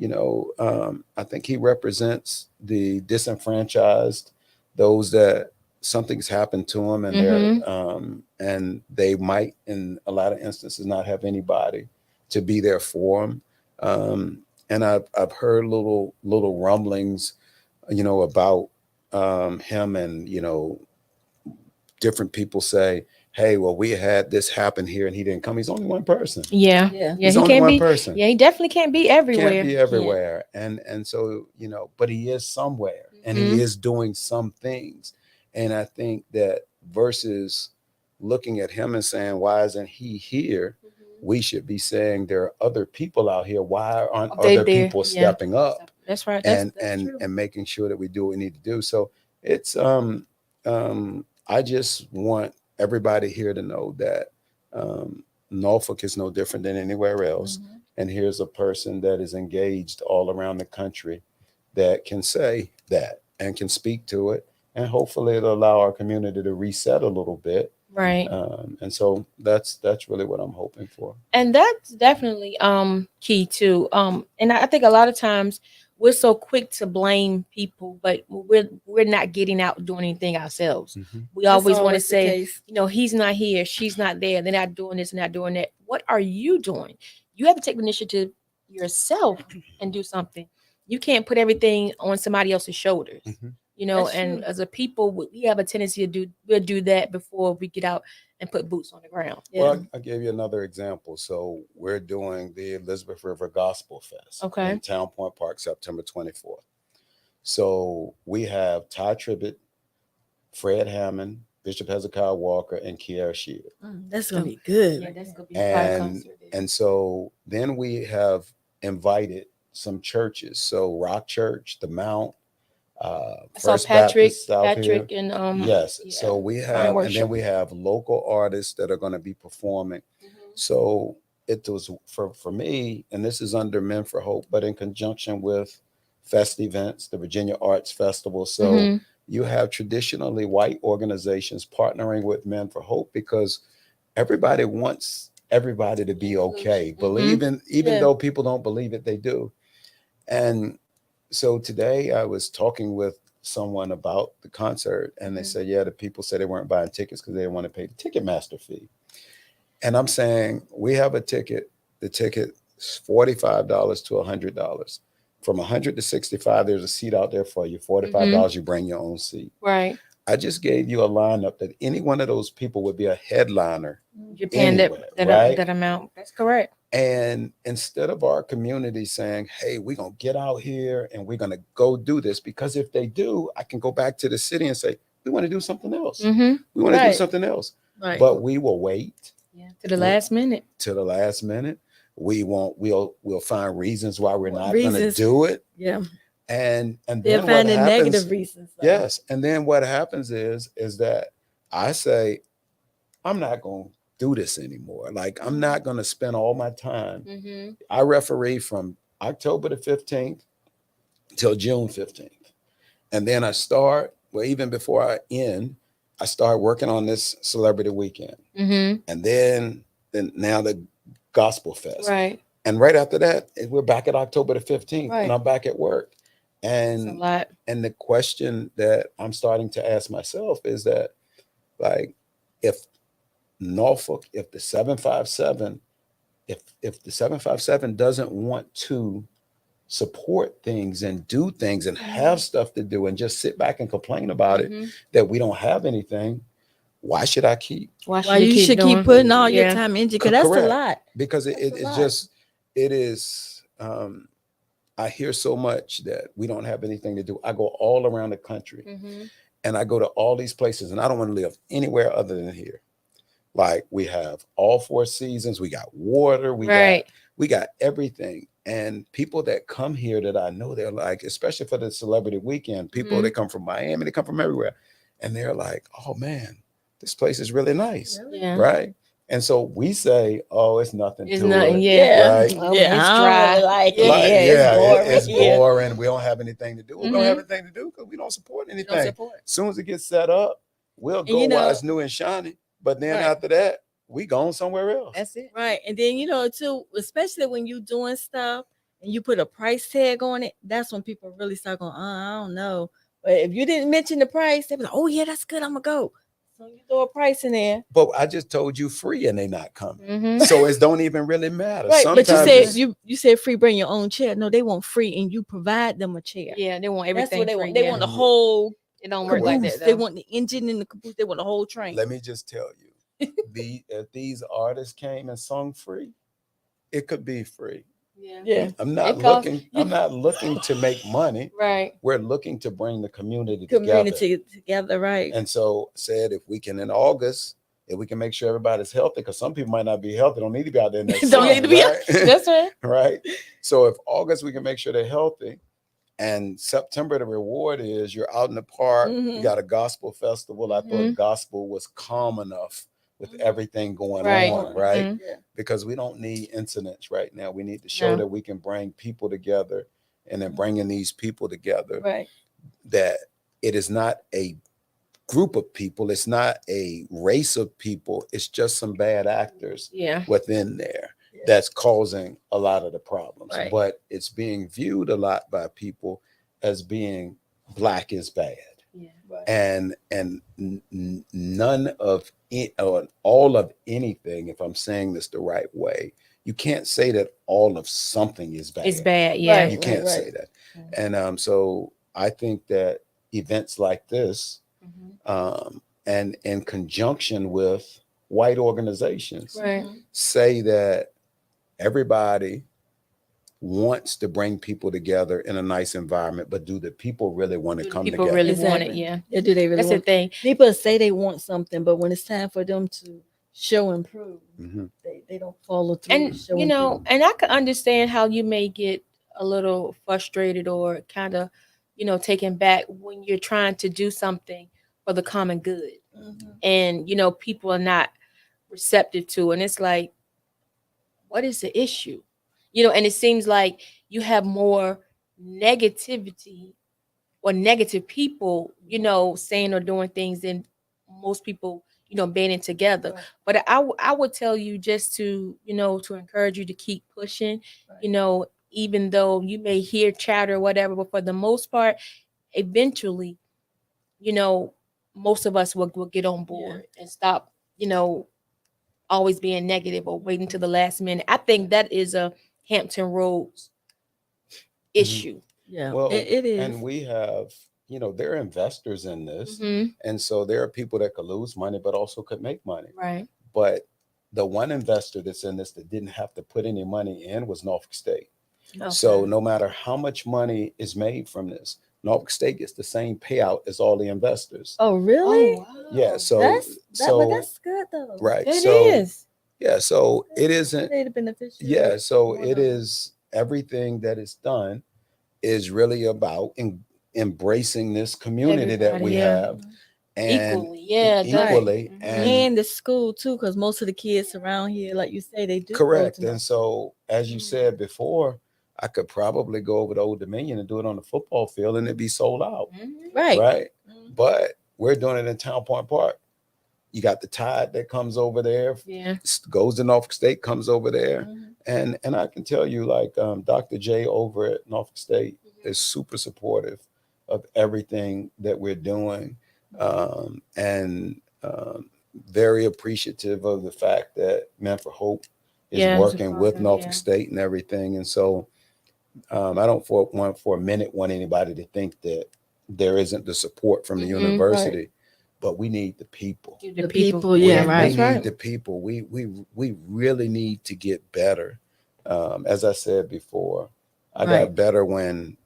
I think he represents the disenfranchised, those that something's happened to them, and and they might, in a lot of instances, not have anybody to be there for them. And I've heard little rumblings, about him, and different people say, "Hey, well, we had this happen here, and he didn't come." He's only one person. Yeah. Yeah. Yeah. He's He only can't one be. person. Yeah. He definitely can't be everywhere. Can't be everywhere, and so but he is somewhere, and he is doing some things, and I think that versus looking at him and saying, "Why isn't he here?" We should be saying there are other people out here. Why aren't They other there, people yeah. stepping up That's right. That's and true. making sure that we do what we need to do? So it's I just want everybody here to know that Norfolk is no different than anywhere else. And here's a person that is engaged all around the country that can say that and can speak to it. And hopefully it'll allow our community to reset a little bit. Right. And so that's really what I'm hoping for. And that's definitely key too. And I think a lot of times we're so quick to blame people, but we're not getting out and doing anything ourselves. We always want to say, he's not here, she's not there, they're not doing this, not doing that. What are you doing? You have to take the initiative yourself and do something. You can't put everything on somebody else's shoulders. That's And true. as a people, we have a tendency to do that before we get out and put boots on the ground. Well, I'll give you another example. So we're doing the Elizabeth River Gospel Fest in Town Point Park, September 24th. So we have Ty Tribbett, Fred Hammond, Bishop Hezekiah Walker, and Kiara Shear. That's gonna be good. Yeah, that's gonna be a fire concert. And so then we have invited some churches. So Rock Church, the Mount, First Baptist South here. And yes. So we have, and then we have local artists that are going to be performing. So it was for me, and this is under Men for Hope, but in conjunction with Fest Events, the Virginia Arts Festival. So you have traditionally white organizations partnering with Men for Hope because everybody wants everybody to be okay. Believing, even though people don't believe it, they do. And so today I was talking with someone about the concert, and they said, the people said they weren't buying tickets because they didn't want to pay the Ticketmaster fee. And I'm saying, we have a ticket. The ticket is $45 to $100. From $100 to $65, there's a seat out there for you. $45, you bring your own seat. Right. I just gave you a lineup that any one of those people would be a headliner. You're paying that amount. That's correct. And instead of our community saying, hey, we're going to get out here and we're going to go do this, because if they do, I can go back to the city and say, we want to do something else. We want to do something else. Right. But we will wait. To the last minute. To the last minute. We'll find reasons why we're not going to do it. Yeah. And then they're finding negative reasons. Though. Yes. And then what happens is that I say, I'm not going to do this anymore. Like, I'm not going to spend all my time. I referee from October the 15th till June 15th. And then I start, well, even before I end, I start working on this celebrity weekend. And then now the Gospel Fest. Right. And right after that, we're back at October the 15th and I'm back at work. And the question that I'm starting to ask myself is that, like, if Norfolk, if the 757 doesn't want to support things and do things and have stuff to do and just sit back and complain about it, that we don't have anything, why should I keep? Why you should keep putting all your time into? Because that's a lot. Because it is. I hear so much that we don't have anything to do. I go all around the country and I go to all these places, and I don't want to live anywhere other than here. Like, we have all 4 seasons. We got water. We got everything. And people that come here that I know, they're like, especially for the celebrity weekend, people that come from Miami, they come from everywhere. And they're like, oh man, this place is really nice. Right. And so we say, oh, it's nothing to it. Right? Oh, it's dry. It's boring. We don't have anything to do. We don't have anything to do because we don't support anything. As soon as it gets set up, we'll go while it's new and shiny. But then after that, we going somewhere else. That's it. Right. And then, too, especially when you doing stuff and you put a price tag on it, that's when people really start going, I don't know. But if you didn't mention the price, they was like, oh yeah, that's good. I'm gonna go. So you throw a price in there. But I just told you free and they not coming. Mhm. So it don't even really matter. Right. But you Sometimes said it's- you said free, bring your own chair. No, they want free and you provide them a chair. Yeah, they want That's everything what they free. want. They yeah. want the whole It don't work like caboose. that. They Though. want the engine and the caboose. They want the whole train. let me just tell you, if these artists came and sung free, it could be free. Yeah. I'm not It costs- looking. I'm not looking to make money. Right. We're looking to bring the community together. Community together, right? And so said, if we can in August, if we can make sure everybody's healthy, because some people might not be healthy, don't need to be out there in that Don't sun, need to be out- right? That's right. Right. So if August we can make sure they're healthy, and September the reward is you're out in the park. You Mhm. got a gospel festival. I thought Mhm. gospel was calm enough with everything going Right. on, right? Mhm. Yeah. Because we don't need incidents right now. We need to show No. that we can bring people together, and then bringing these people together, Right. that it is not a group of people, it's not a race of people, it's just some bad actors Yeah. within there Yeah. that's causing a lot of the problems. Right. But it's being viewed a lot by people as being black is bad. Yeah. Right. And none of it, or all of anything, if I'm saying this the right way, you can't say that all of something is bad. It's bad. Yeah. Right. You can't say that. And so I think that events like this, Mhm. and in conjunction with white organizations, Right. say that everybody wants to bring people together in a nice environment, but do the people really want to come People together? really want it. Exactly. Yeah. Yeah, do they really That's the want? thing. People say they want something, but when it's time for them to show and prove, Mhm. they don't follow through. And show you know, and I can understand how you may get a little frustrated or kind of, taken back when you're trying to do something for the common good, prove. Mhm. and people are not receptive to, and it's like, what is the issue? And it seems like you have more negativity or negative people, saying or doing things than most people, banding together. Right. But I would tell you just to, to encourage you to keep pushing, Right. even though you may hear chatter or whatever, but for the most part, eventually, most of us will get on board and stop, always being negative or waiting to the last minute. I think that is a Hampton Roads issue. Yeah, Well, it is. and we have, there are investors in this. Mhm. And so there are people that could lose money, but also could make money. Right. But the one investor that's in this that didn't have to put any money in was Norfolk State. So Okay. no matter how much money is made from this, Norfolk State gets the same payout as all the investors. Oh, really? Oh, wow. Yeah. So but that's good though. right. It so is. yeah. So it isn't. They're the beneficiaries. Yeah. So More it than- is, everything that is done is really about embracing this community that Everybody, we yeah. have. And Equally. Yeah. that's- equally. Mhm. And the school too, because most of the kids around here, like you say, they do. go correct. to And Norfolk. so, as you said before, I could probably go over to Old Dominion and do it on the football field and it'd be sold out. Mhm. Right. Right. Mhm. But we're doing it in Town Point Park. You got the Tide that comes over there, Yeah. goes to Norfolk State, comes over there. Mhm. And I can tell you, like, Dr. J over at Norfolk State is super supportive of everything that we're doing, and very appreciative of the fact that Men for Hope is Yeah, it's a working with partner, Norfolk yeah. State and everything. And so I don't for a minute want anybody to think that there isn't the support from the Mhm, university, but we need the people. The people, We- yeah, we right. need That's right. the people. We really need to get better. As I said before, I Right. got better when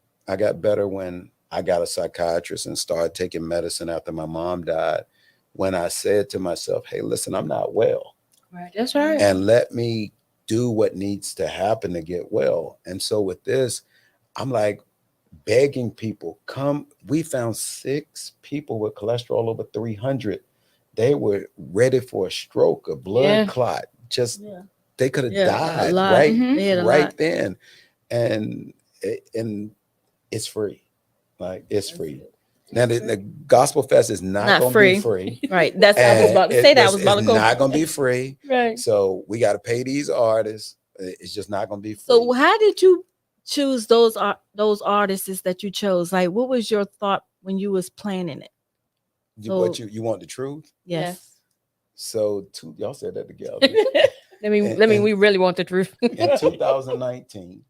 I got a psychiatrist and started taking medicine after my mom died. When I said to myself, "Hey, listen, I'm not well, Right. That's right. and let me do what needs to happen to get well." And so with this, I'm like begging people, come. We found 6 people with cholesterol over 300. They were ready for a stroke, a blood Yeah. clot. Just Yeah. they could have Yeah, a died lot. right, Mhm. They had a right lot. then. And it's free. Like, it's That's free. good. Now the Gospel Fest is not Not going to free. be free. Right. That's what I was about to say. That I was about to It's go. not going to be free. Right. So we got to pay these artists. It's just not going to be free. So how did you choose those artists that you chose? Like, what was your thought when you was planning it? What you want the truth? Yes. So y'all said that together. We really want the truth. In 2019,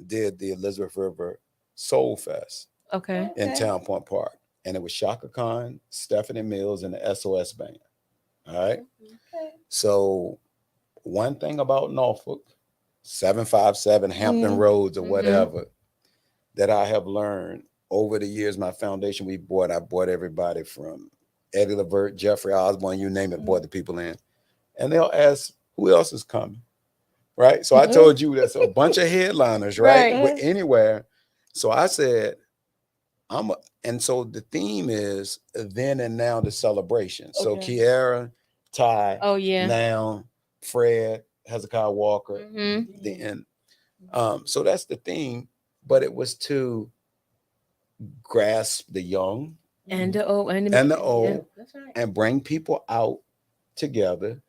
did the Elizabeth River Soul Fest Okay. in Town Point Park. And it was Shaka Khan, Stephanie Mills, and the SOS Band. All right. Okay. So one thing about Norfolk, 757 Hampton Roads or whatever, that I have learned over the years, my foundation I brought everybody from Eddie Levert, Jeffrey Osborne, you name it, brought the people in. And they'll ask, who else is coming? Right. So I told you that's a bunch of headliners, right? Right. Anywhere. So I said, and so the theme is then and now the celebration. So Kiara, Ty, now Fred, Hezekiah Walker, the end. So that's the theme, but it was to grasp the young and the old That's right. and bring people out together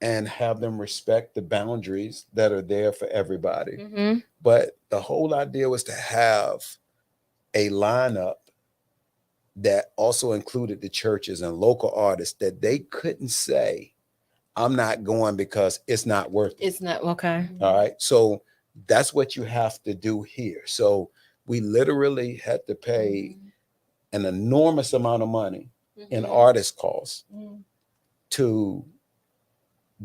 and have them respect the boundaries that are there for everybody. But the whole idea was to have a lineup that also included the churches and local artists that they couldn't say, I'm not going because it's not worth it. It's not okay. All right. So that's what you have to do here. So we literally had to pay an enormous amount of money in artist costs to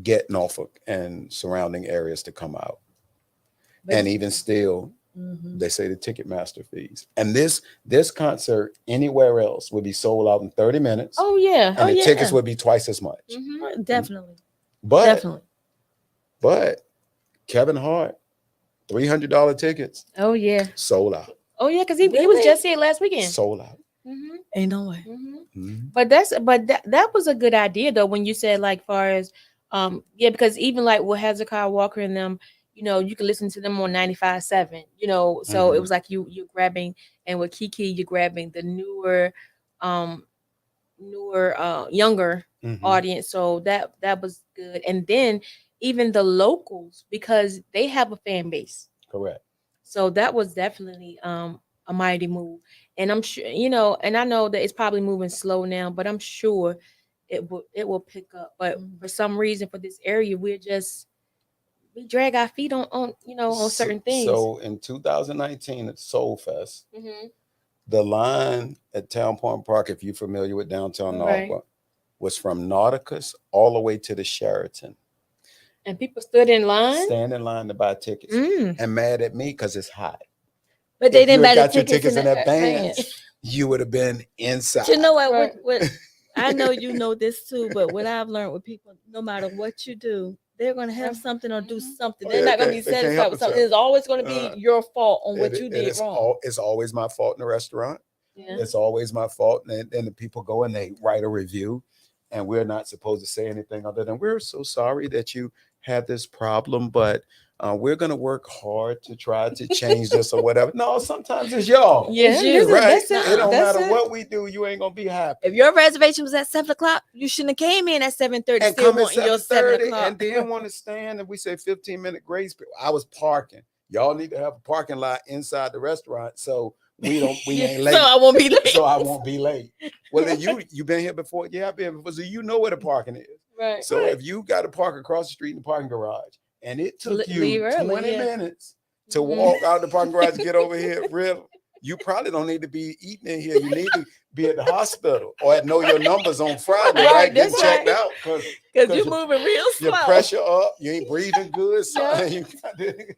get Norfolk and surrounding areas to come out. And even still, they say the Ticketmaster fees. And this concert anywhere else would be sold out in 30 minutes. Oh yeah. And the tickets would be twice as much. Definitely. But Kevin Hart, $300 tickets. Oh yeah. Sold out. Oh yeah, because he was just here last weekend. Sold out. Ain't no way. But that was a good idea though, when you said like far as because even like with Hezekiah Walker and them, you can listen to them on 95.7, so it was like you're grabbing, and with Kiki, you're grabbing the newer, younger audience. So that was good. And then even the locals, because they have a fan base. Correct. So that was definitely a mighty move. And I'm sure, and I know that it's probably moving slow now, but I'm sure it will pick up. But for some reason, for this area, we drag our feet on certain things. So in 2019 at Soul Fest, the line at Town Point Park, if you're familiar with downtown Norfolk, was from Nauticus all the way to the Sheraton. And people stood in line? Stand in line to buy tickets. And mad at me because it's hot. But they didn't buy the tickets in advance. You would have been inside. You know what I know you know this too, but what I've learned with people, no matter what you do, they're going to have something or do something. They're not going to be satisfied with something. It's always going to be your fault on what you did wrong. It's always my fault in the restaurant. Yeah. It's always my fault. And the people go and they write a review, and we're not supposed to say anything other than, we're so sorry that you had this problem, but we're going to work hard to try to change this or whatever. No, sometimes it's y'all. Yeah, It's you. Right. That's it. It don't That's matter it. what we do, you ain't going to be happy. If your reservation was at 7:00, you shouldn't have came in at 7:30. And Still come at wanting your 7:00. and then want to stand, and we say 15-minute grace period. I was parking. Y'all need to have a parking lot inside the restaurant, so we ain't late. So I won't be late. So I won't be late. Well, then you been here before? Yeah, I've been before. So you know where the parking is. Right. So if you got to park across the street in the parking garage, and it took you Leave early, 20 yeah. minutes to walk out the parking garage to get over here, really, you probably don't need to be eating in here. You need to be at the hospital or at Know Your Numbers on Friday, right? Get That's checked right. out Because you're moving real slow. your pressure up, you ain't breathing good. So Yeah. you got to,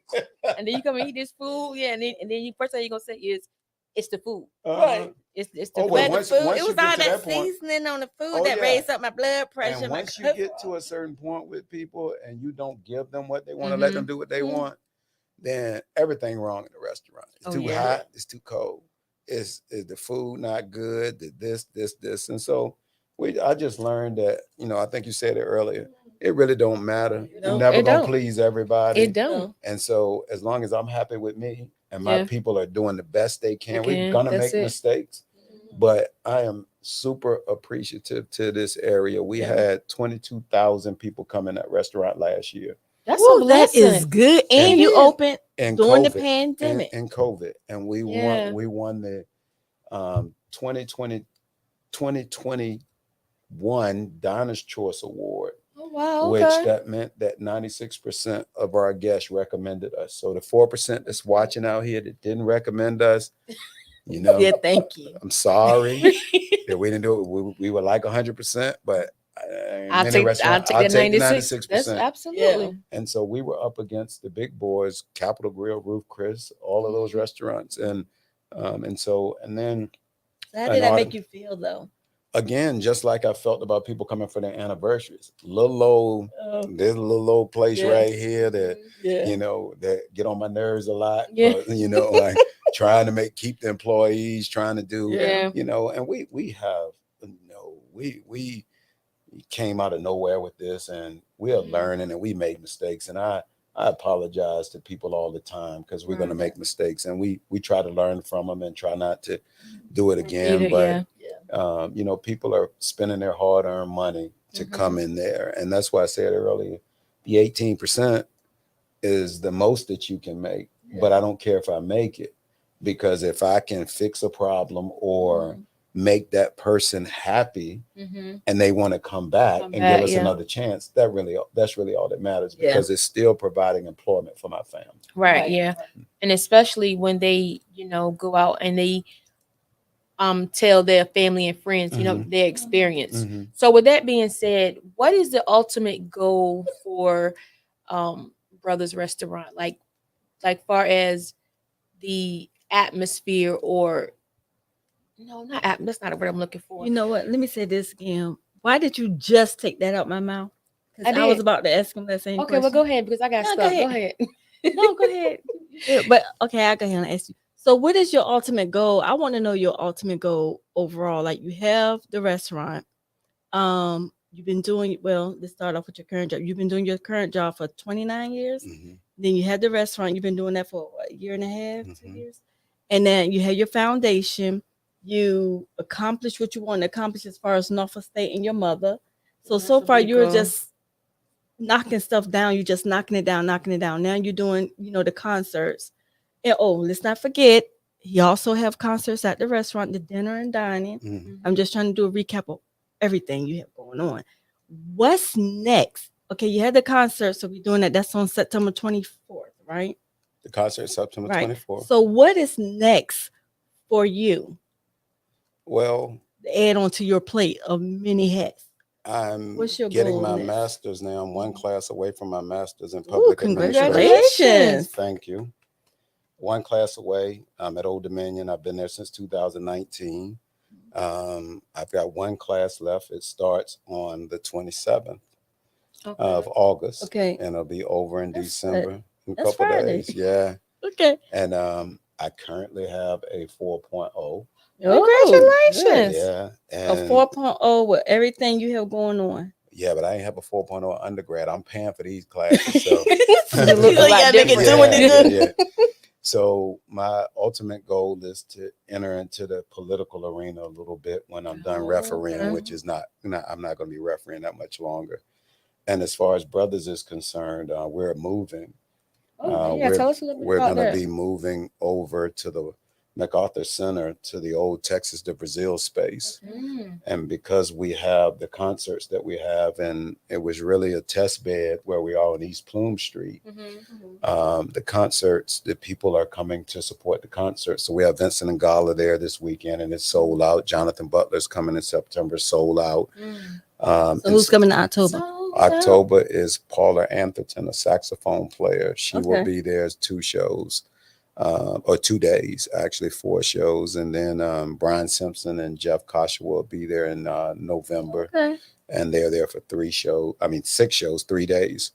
And then you come and eat this food, and then you first thing you're gonna say is, it's the food. Right. It's the Oh, food. well, But once- the food, once it you was get all to that that point- seasoning on the food Oh, that yeah. raised up my blood pressure. and my once you cholesterol. get to a certain point with people and you don't give them what they want to let them do what they want, then everything wrong in the restaurant. It's Oh, too yeah. hot. It's too cold. Is the food not good? This. And so I just learned that, I think you said it earlier, it really don't matter. You're never It going to don't. please everybody. It don't. And so as long as I'm happy with me and my Yeah. people are doing the best they can, we're can. going to That's make it. mistakes. But I am super appreciative to this area. We had 22,000 people come in that restaurant last year That's Ooh, a that blessing. is good. And It you is. opened in during the COVID. pandemic. In COVID. And we Yeah. won the 2020, 2021 Diners Choice Award, Oh, wow. which Okay. that meant that 96% of our guests recommended us. So the 4% that's watching out here that didn't recommend us, you know, Yeah, thank you. I'm sorry that we didn't do it. We were like 100%, but in I'll many take restaurants, that I'll take the 96. That's 96%. absolutely. And so we were up against the big boys, Capitol Grill, Roof Chris, all of those restaurants. And then So how an did that autumn- make you feel though? again, just like I felt about people coming for their anniversaries. Little old, Oh, there's a little old place Yeah. right here that yeah. you know that get on my nerves a lot. Yeah. But, you know, like trying to keep the employees, trying to do, Yeah. you know, and we have, you know, we came out of nowhere with this, and we are learning, and we made mistakes, and I apologize to people all the time because we're going to make mistakes, and we try to learn from them and try not to do it again. But you know, people are spending their hard-earned money to come in there, and that's why I said earlier, the 18% is the most that you can make. But I don't care if I make it, because if I can fix a problem or make that person happy and they want to come back and give us another chance, that's really all that matters, because it's still providing employment for my family. Right. Yeah. And especially when they, you know, go out and they tell their family and friends, you know, their experience. So with that being said, what is the ultimate goal for Brothers Restaurant? Like far as the atmosphere, or no, not that's not a word I'm looking for. You know what? Let me say this again. Why did you just take that out my mouth? Because I was did. about to ask him that same Okay, question. well go ahead, because I got No, stuff. go Go ahead. No, go ahead. Yeah, but okay, I'll go ahead and ask you. So what is your ultimate goal? I want to know your ultimate goal overall. Like, you have the restaurant. You've been doing, well, let's start off with your current job. You've been doing your current job for 29 years. Then you had the restaurant. You've been doing that for what, a year and a half, 2 years. And then you had your foundation. You accomplished what you wanted to accomplish as far as Norfolk State and your mother. So far you're just knocking stuff down. You're just knocking it down. Now you're doing, you know, the concerts. And let's not forget, you also have concerts at the restaurant, the dinner and dining. I'm just trying to do a recap of everything you have going on. What's next? Okay, you had the concert, so we're doing that. That's on September 24th, right? The concert is September 24th. So what is next for you? Well, Add on to your plate of many hats. I'm What's your getting goal my next? master's now. I'm one class away from my master's in public Congratulations. administration. Thank you. One class away. I'm at Old Dominion. I've been there since 2019. I've got one class left. It starts on the 27th of August. Okay. And it'll be over in December in a That's couple Friday. days. Yeah. Okay. And I currently have a 4.0. Congratulations. Yeah. A And 4.0 with everything you have going on. yeah, but I ain't have a 4.0 undergrad. I'm paying for these classes. So You look a lot different. yeah. So my ultimate goal is to enter into the political arena a little bit when I'm done refereeing, which is not I'm not going to be refereeing that much longer. And as far as Brothers is concerned, we're moving. Tell us a little bit We're about going that. to be moving over to the MacArthur Center, to the old Texas to Brazil space. And because we have the concerts that we have, and it was really a test bed where we are on East Plume Street, the concerts, the people are coming to support the concerts. So we have Vincent and Gala there this weekend, and it's sold out. Jonathan Butler's coming in September, sold out. So who's coming in October? October is Paula Atherton, a saxophone player. She will be there as 2 shows. Or 2 days, actually 4 shows. And then Brian Simpson and Jeff Kasha will be there in November. And they're there for 6 shows, 3 days.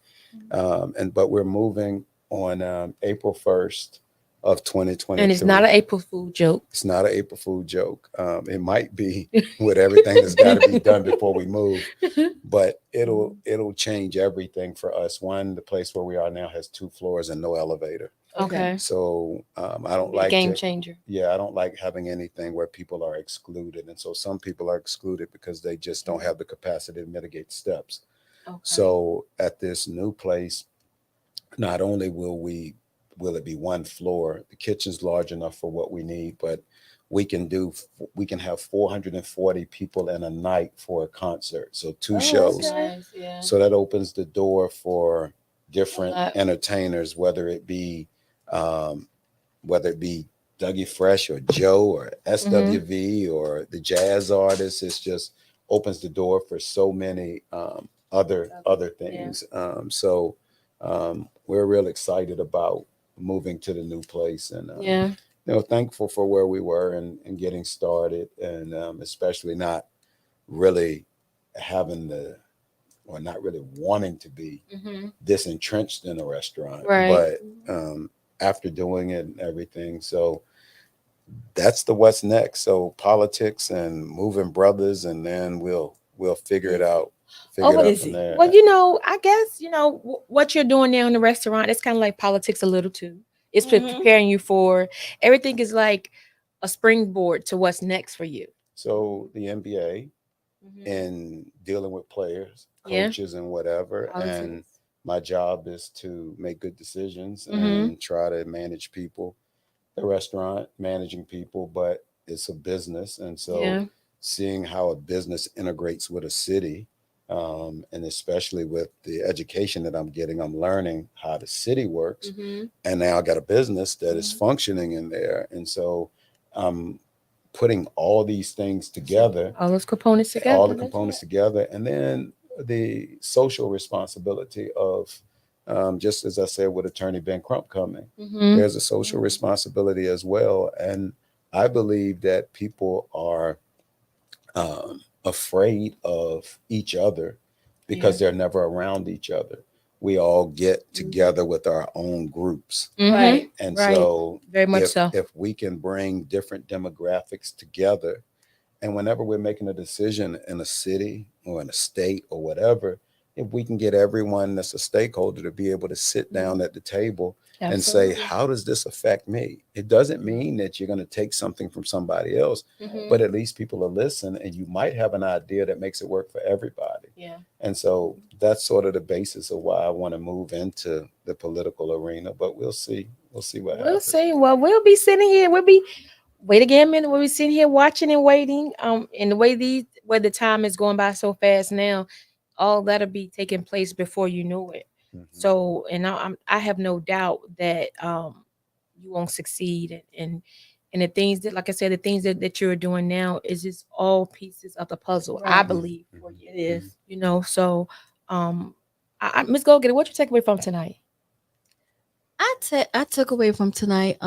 But we're moving on April 1st of 2023. And it's not an April Fool joke. It's not an April Fool joke. It might be with everything that's got to be done before we move, but it'll change everything for us. One, the place where we are now has 2 floors and no elevator. Okay. So I don't like game changer. Yeah, I don't like having anything where people are excluded, and so some people are excluded because they just don't have the capacity to mitigate steps. So at this new place, not only will it be 1 floor, the kitchen's large enough for what we need, but we can have 440 people in a night for a concert. So two shows. Okay. Nice, yeah. So that opens the door for different lot. entertainers, whether it be Dougie Fresh or Joe or SWV or the jazz artists. It's just opens the door for so many other things. We're real excited about moving to the new place, and Yeah. thankful for where we were and getting started, and especially not really having or not really wanting to be this entrenched in a restaurant, Right. but after doing it and everything. So that's the what's next. So politics and moving brothers, and then we'll figure it out. Figure it out from there. Well, I guess, what you're doing now in the restaurant, it's kind of like politics a little too. It's preparing you for everything is like a springboard to what's next for you. So the NBA and dealing with players, Yeah. coaches, and whatever. Politics. And my job is to make good decisions and try to manage people. The restaurant, managing people, but it's a business. And so seeing how a business integrates with a city, and especially with the education that I'm getting, I'm learning how the city works. And now I got a business that is functioning in there. And so I'm putting all these things together, All those components together. together, and then the social responsibility of, just as I said with Attorney Ben Crump coming, there's a social responsibility as well. And I believe that people are afraid of each other because they're never around each other. We all get together with our own groups. Right. And Right. so Very much so. if we can bring different demographics together, and whenever we're making a decision in a city or in a state or whatever, if we can get everyone that's a stakeholder to be able to sit down at the table and say, how does this affect me? It doesn't mean that you're going to take something from somebody else, but at least people will listen, and you might have an idea that makes it work for everybody. Yeah. And so that's sort of the basis of why I want to move into the political arena, but we'll see. We'll see what happens. We'll see. Well, we'll be sitting here. Wait again a minute. We'll be sitting here watching and waiting. And the way the time is going by so fast now, all that'll be taking place before you know it. So, and I have no doubt that you won't succeed, and the things that, like I said, the things that you're doing now is just all pieces of the puzzle. I believe for you. It is. So, Miss Go-Getter, what you take away from tonight? I took away from tonight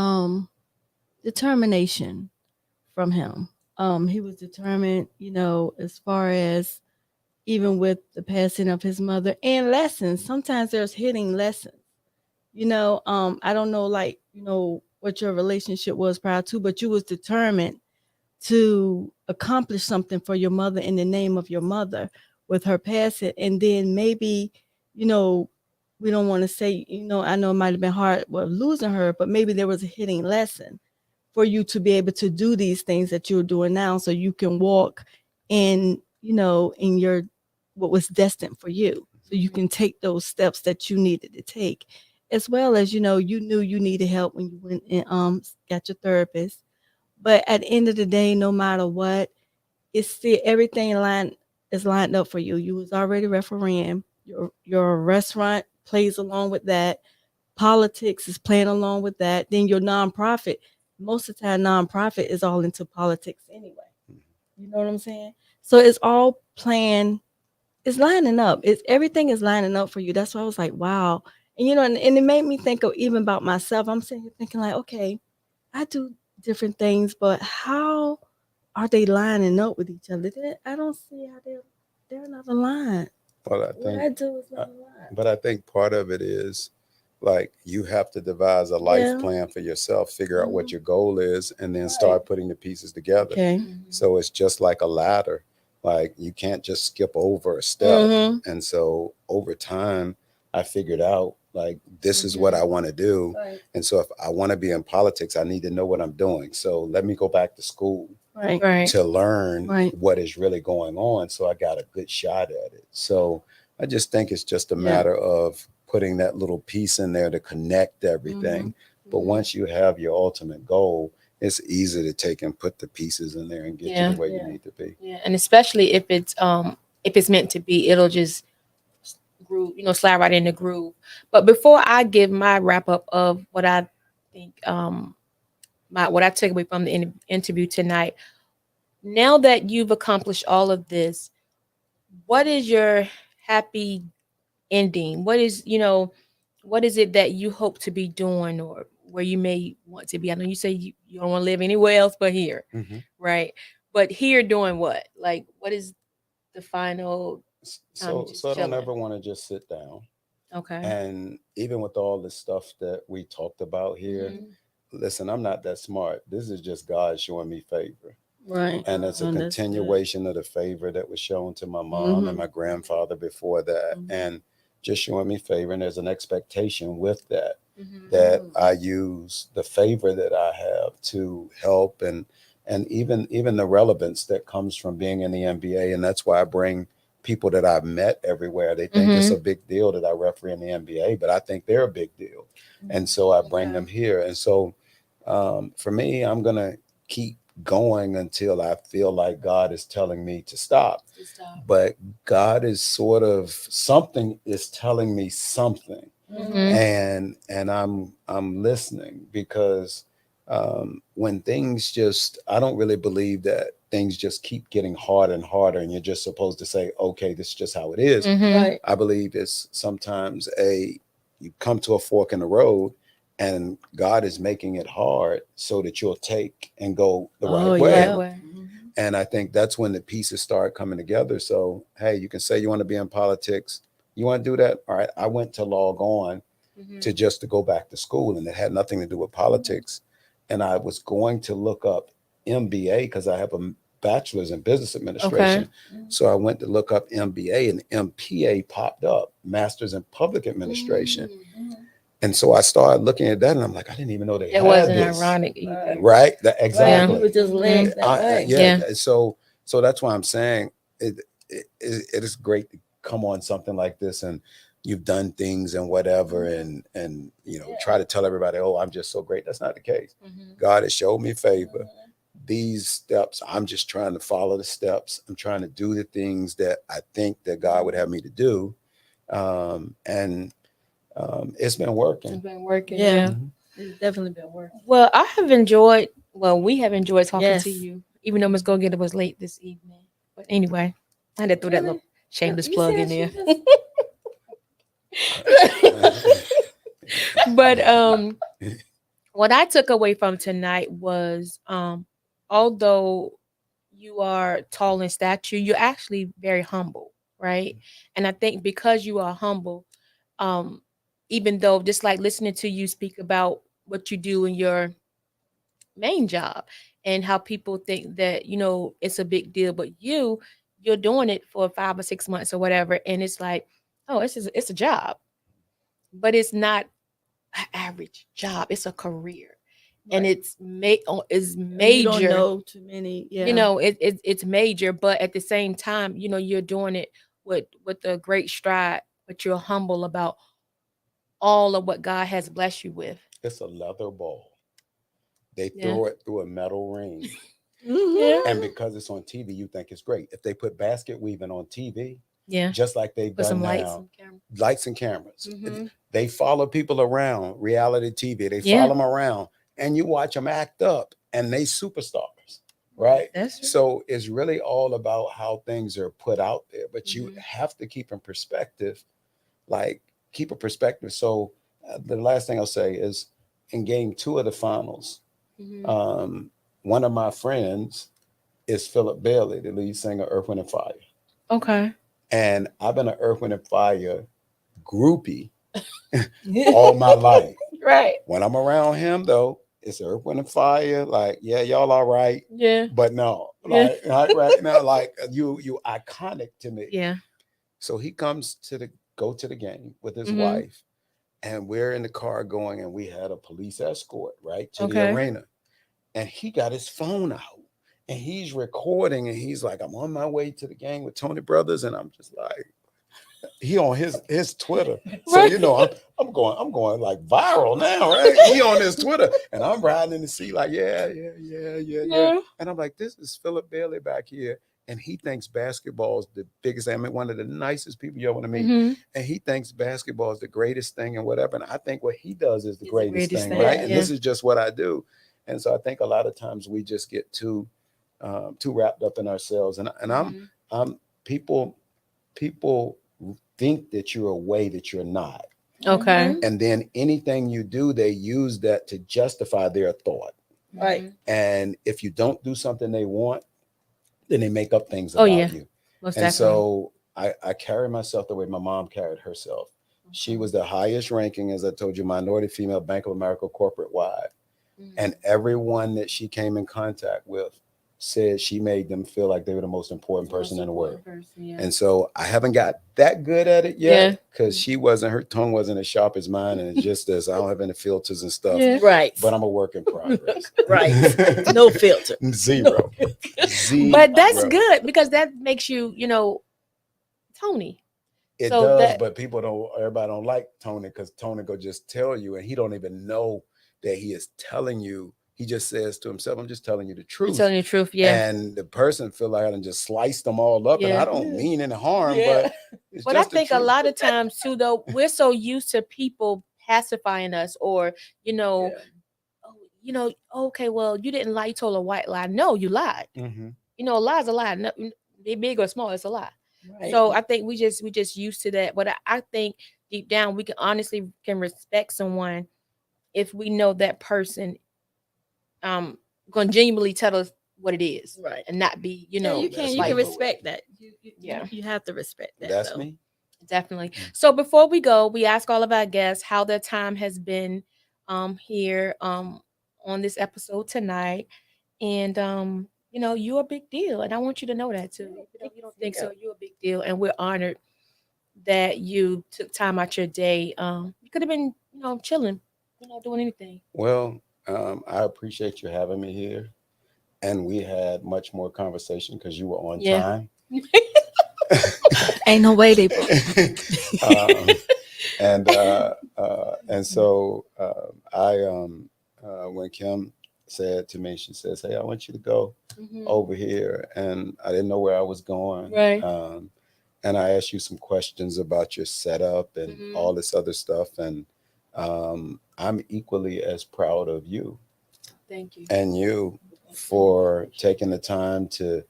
determination from him. He was determined, as far as even with the passing of his mother, and lessons. Sometimes there's hidden lessons. I don't know, what your relationship was prior to, but you was determined to accomplish something for your mother in the name of your mother with her passing. And then maybe, we don't want to say, I know it might have been hard losing her, but maybe there was a hidden lesson for you to be able to do these things that you're doing now, so you can walk in, in your what was destined for you. So you can take those steps that you needed to take, as well as, you knew you needed help when you went and got your therapist. But at the end of the day, no matter what, it's still everything is lined up for you. You was already refereeing. Your restaurant plays along with that. Politics is playing along with that. Then your nonprofit, most of the time, nonprofit is all into politics anyway. You know what I'm saying? So it's all playing. It's lining up. Everything is lining up for you. That's why I was like, wow. And and it made me think of even about myself. I'm sitting here thinking like, okay, I do different things, but how are they lining up with each other? I don't see how they're not aligned. Well, What I do is not aligned. But I think part of it is like you have to devise a life plan for yourself, figure out what your goal is, and then start putting the pieces together. Okay. So it's just like a ladder. Like you can't just skip over a step. And so over time, I figured out like this is what I want to do. Right. And so if I want to be in politics, I need to know what I'm doing. So let me go back to school Right. to learn what is really going on. So I got a good shot at it. So I just think it's just a matter of putting that little piece in there to connect everything. But once you have your ultimate goal, it's easy to take and put the pieces in there and get Yeah. you the way Yeah. you need to be. Yeah, and especially if it's meant to be, it'll just groove, slide right in the groove. But before I give my wrap up of what I think, what I took away from the interview tonight, now that you've accomplished all of this, what is your happy ending? What is it that you hope to be doing, or where you may want to be? I know you say you don't want to live anywhere else but here, Mhm. right? But here doing what? Like, what is the final time you So, just so I don't chilling? ever want to just sit down. Okay. And even with all the stuff that we talked about here, Mhm. listen, I'm not that smart. This is just God showing me favor. Right. And it's a That's good. continuation of the favor that was shown to my mom and Mhm. my grandfather before that. Mhm. And just showing me favor. And there's an expectation with that, Mhm. that Mhm. I use the favor that I have to help, and even the relevance that comes from being in the NBA. And that's why I bring people that I've met everywhere. They think it's a Mhm. big deal that I referee in the NBA, but I think they're a big deal. And so I bring Okay. them here. And so for me, I'm gonna keep going until I feel like God is telling me to stop. Just stop. But God is sort of, something is telling me something, Mhm. and I'm listening, because when things just, I don't really believe that things just keep getting harder and harder and you're just supposed to say, okay, this is just how it is. Mhm. Right. I believe it's sometimes you come to a fork in the road, and God is making it hard so that you'll take and go the Oh, right way. Right yeah. way. Mhm. And I think that's when the pieces start coming together. So, hey, you can say you want to be in politics. You want to do that? All right. I went to log on Mhm. to go back to school, and it had nothing to do with politics. And I was going to look up MBA because I have a bachelor's in business Okay. administration. So I went to look up MBA, and MPA popped up, Master's in Public Administration. And so I started looking at that, and I'm like, I didn't even know they It had wasn't this. ironic either. Right. Right? Right. Exactly. You were just led that way. Yeah. Yeah. So that's why I'm saying it is great to come on something like this, and you've done things and whatever, and try to tell everybody, oh, I'm just so great. That's not the case. Mhm. God has showed me favor. These steps, I'm just trying to follow the steps. I'm trying to do the things that I think that God would have me to do, and it's been It's working. been working. Yeah. Yeah. Mhm. It's definitely been working. Well, we have enjoyed talking to Yes. you, even though Miss Go Getter was late this evening. But anyway, I had to throw that little shameless plug in there. But what I took away from tonight was, although you are tall in stature, you're actually very humble, right? And I think because you are humble, um, even though, just like listening to you speak about what you do in your main job, and how people think that it's a big deal, but you're doing it for 5 or 6 months or whatever, and it's like, oh, it's a job, but it's not an average job. It's a career, and Right. is You don't major. know too many. Yeah. It's major, but at the same time, you're doing it with a great stride, but you're humble about all of what God has blessed you with. It's a leather ball. They Yeah. throw it through a metal ring. Yeah. And because it's on TV, you think it's great. If they put basket weaving on TV, Yeah. just like they've Put done some lights now, and camera. lights and cameras, Mhm. they follow people around, reality TV, they Yeah. follow them around, and you watch them act up, and they superstars, right? That's true. So it's really all about how things are put out there, but you Mhm. have to keep in perspective, like keep a perspective. So the last thing I'll say is, in game 2 of the finals, Mhm. one of my friends is Philip Bailey, the lead singer of Earth, Wind and Fire. Okay. And I've been an Earth, Wind and Fire groupie all my life. Right. When I'm around him, though, it's Earth, Wind and Fire. Like, yeah, y'all all right, Yeah. but no, Yeah. like right now, like you iconic to me. Yeah. So he comes go to the game with his Mhm. wife, and we're in the car going, and we had a police escort right to the Okay. arena, and he got his phone out, and he's recording, and he's like, I'm on my way to the game with Tony Brothers, and I'm just like, he on his Twitter. So Right. you know, I'm going like viral now, right? He on his Twitter, and I'm riding in the seat like, yeah. And I'm like, this is Philip Bailey back here, and he thinks basketball is the biggest. I mean, one of the nicest people you ever want to meet, Mhm. and he thinks basketball is the greatest thing and whatever. And I think what he does is the It's the greatest greatest thing, thing, right? And yeah. this is just what I do. And so I think a lot of times we just get too wrapped up in ourselves, and Mhm. I'm people think that you're a way that you're not. Okay. And then anything you do, they use that to justify their thought. Right. Mhm. And if you don't do something they want, then they make up things Oh, about yeah. you. Most And definitely. so I carry myself the way my mom carried herself. She was the highest ranking, as I told you, minority female Bank of America corporate wide. Mhm. And everyone that she came in contact with said she made them feel like they were the most important person in the world. Yeah. And so I haven't got that good at it Yeah. yet because her tongue wasn't as sharp as mine. And it's just this, I don't have any filters and stuff, Yeah. Right. but I'm a work in progress. Right. No filter. Zero. Zero. But that's good because that makes you, Tony. It So does, that- but everybody don't like Tony because Tony go just tell you, and he don't even know that he is telling you. He just says to himself, I'm just telling you the I'm truth. telling you the truth, yeah. And the person feel like I done just sliced them all up, and Yeah. I don't mean any harm, Yeah. but it's But I just the think a truth. lot of times too, though, we're so used to people pacifying us, or Yeah. okay, well, you didn't lie, you told a white lie. No, you lied. Mhm. A lie is a lie. No, be big or small, it's a lie. Right. So I think we just used to that. But I think deep down we can respect someone if we know that person gonna genuinely tell us what it is, Right. and not be Yeah, you can like- respect that. Yeah. You have to respect that. That's though. me. Definitely. So before we go, we ask all of our guests how their time has been here on this episode tonight. And you're a big deal. And I want you to know that too. If you don't think so, you're a big deal. And we're honored that you took time out your day. You could have been, chilling, doing anything. Well, I appreciate you having me here, and we had much more conversation because you were on Yeah. time. Ain't no way they. And so when Kim said to me, she says, "Hey, I want you to go over here," and I didn't know where I was going. Right. And I asked you some questions about your setup and all this other stuff, and I'm equally as proud of you Thank you. and you for taking the time to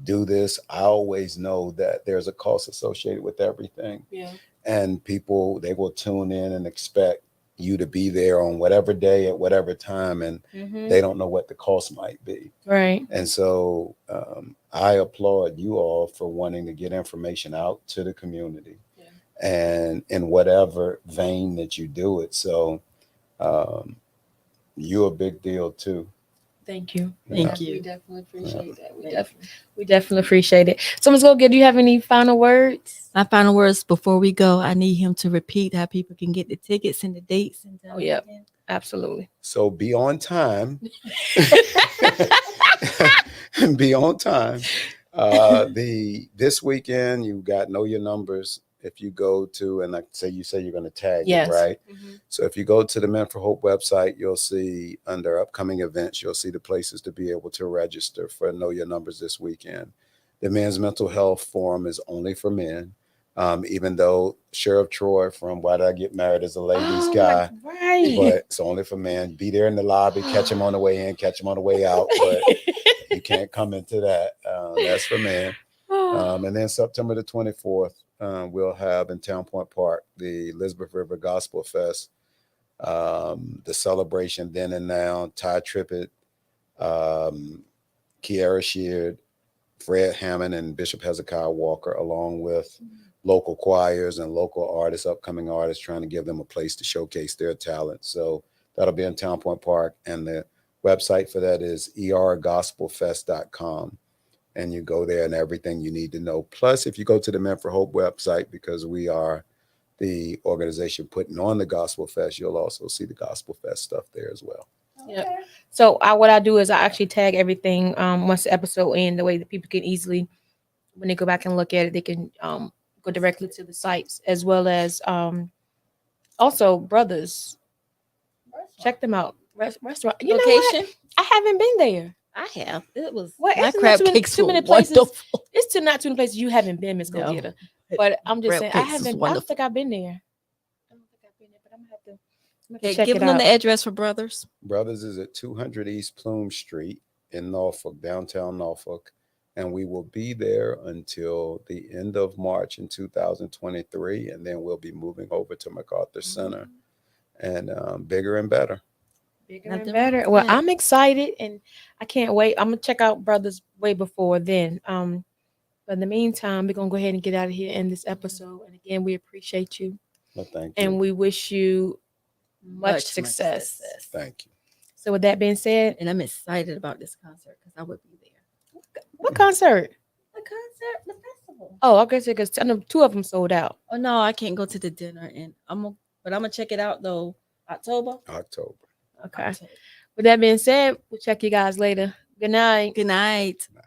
do this. I always know that there's a cost associated with everything. Yeah. And people, they will tune in and expect you to be there on whatever day at whatever time, and they don't know what the cost might be. Right. And so I applaud you all for wanting to get information out to the community, and in whatever vein that you do it. So you're a big deal too. Thank you. Thank you. We definitely appreciate that. We definitely appreciate it. So, Ms. Go, do you have any final words? My final words before we go, I need him to repeat how people can get the tickets and the dates. And Oh, yeah. Absolutely. So be on time. Be on time. This weekend you got Know Your Numbers. If you go to, and like you say you're going to tag Yes. it, right? Mhm. So if you go to the Men for Hope website, you'll see under upcoming events, you'll see the places to be able to register for Know Your Numbers this weekend. The Men's Mental Health Forum is only for men. Even though Sheriff Troy from Why Did I Get Married is a ladies guy, Right. but it's only for men. Be there in the lobby, catch him on the way in, catch him on the way out, but you can't come into that. That's for men. And then September the 24th, we'll have in Town Point Park the Elizabeth River Gospel Fest, the celebration then and now. Ty Trippett, Kiara Sheard, Fred Hammond, and Bishop Hezekiah Walker, along with local choirs and local artists, upcoming artists, trying to give them a place to showcase their talent. So that'll be in Town Point Park. And the website for that is ergospelfest.com. And you go there and everything you need to know. Plus, if you go to the Men for Hope website, because we are the organization putting on the Gospel Fest, you'll also see the Gospel Fest stuff there as well. Yep. So what I do is I actually tag everything once the episode ends, the way that people can easily, when they go back and look at it, they can go directly to the sites, as well as also Brothers. Check them out. Restaurant. You know what? Location. I haven't been there. I have. It was Well, my it's not crab too many- cakes too were many places. wonderful. It's not too many places you haven't been, Miss Go No, Getter. But I'm just crab saying, I cakes is haven't. I don't wonderful. think I've been there. I don't think I've been there, but I'm gonna have to. Okay, Check give it them out. the address for Brothers. Brothers is at 200 East Plume Street in Norfolk, downtown Norfolk. And we will be there until the end of March in 2023. And then we'll be moving over to MacArthur Center and bigger and better. Bigger and Nothing better. wrong with Well, that. I'm excited and I can't wait. I'm gonna check out Brothers way before then. But in the meantime, we're gonna go ahead and get out of here in this episode. And again, we appreciate you Well, thank you. and we wish you much success. Thank you. So with that being said, And I'm excited about this concert because I would be there. what concert? The concert, the festival. Oh, I guess because I know 2 of them sold out. Oh no, I can't go to the dinner, and but I'm gonna check it out though. October. October. Okay. With that being said, we'll check you guys later. Good night. Good night. Night.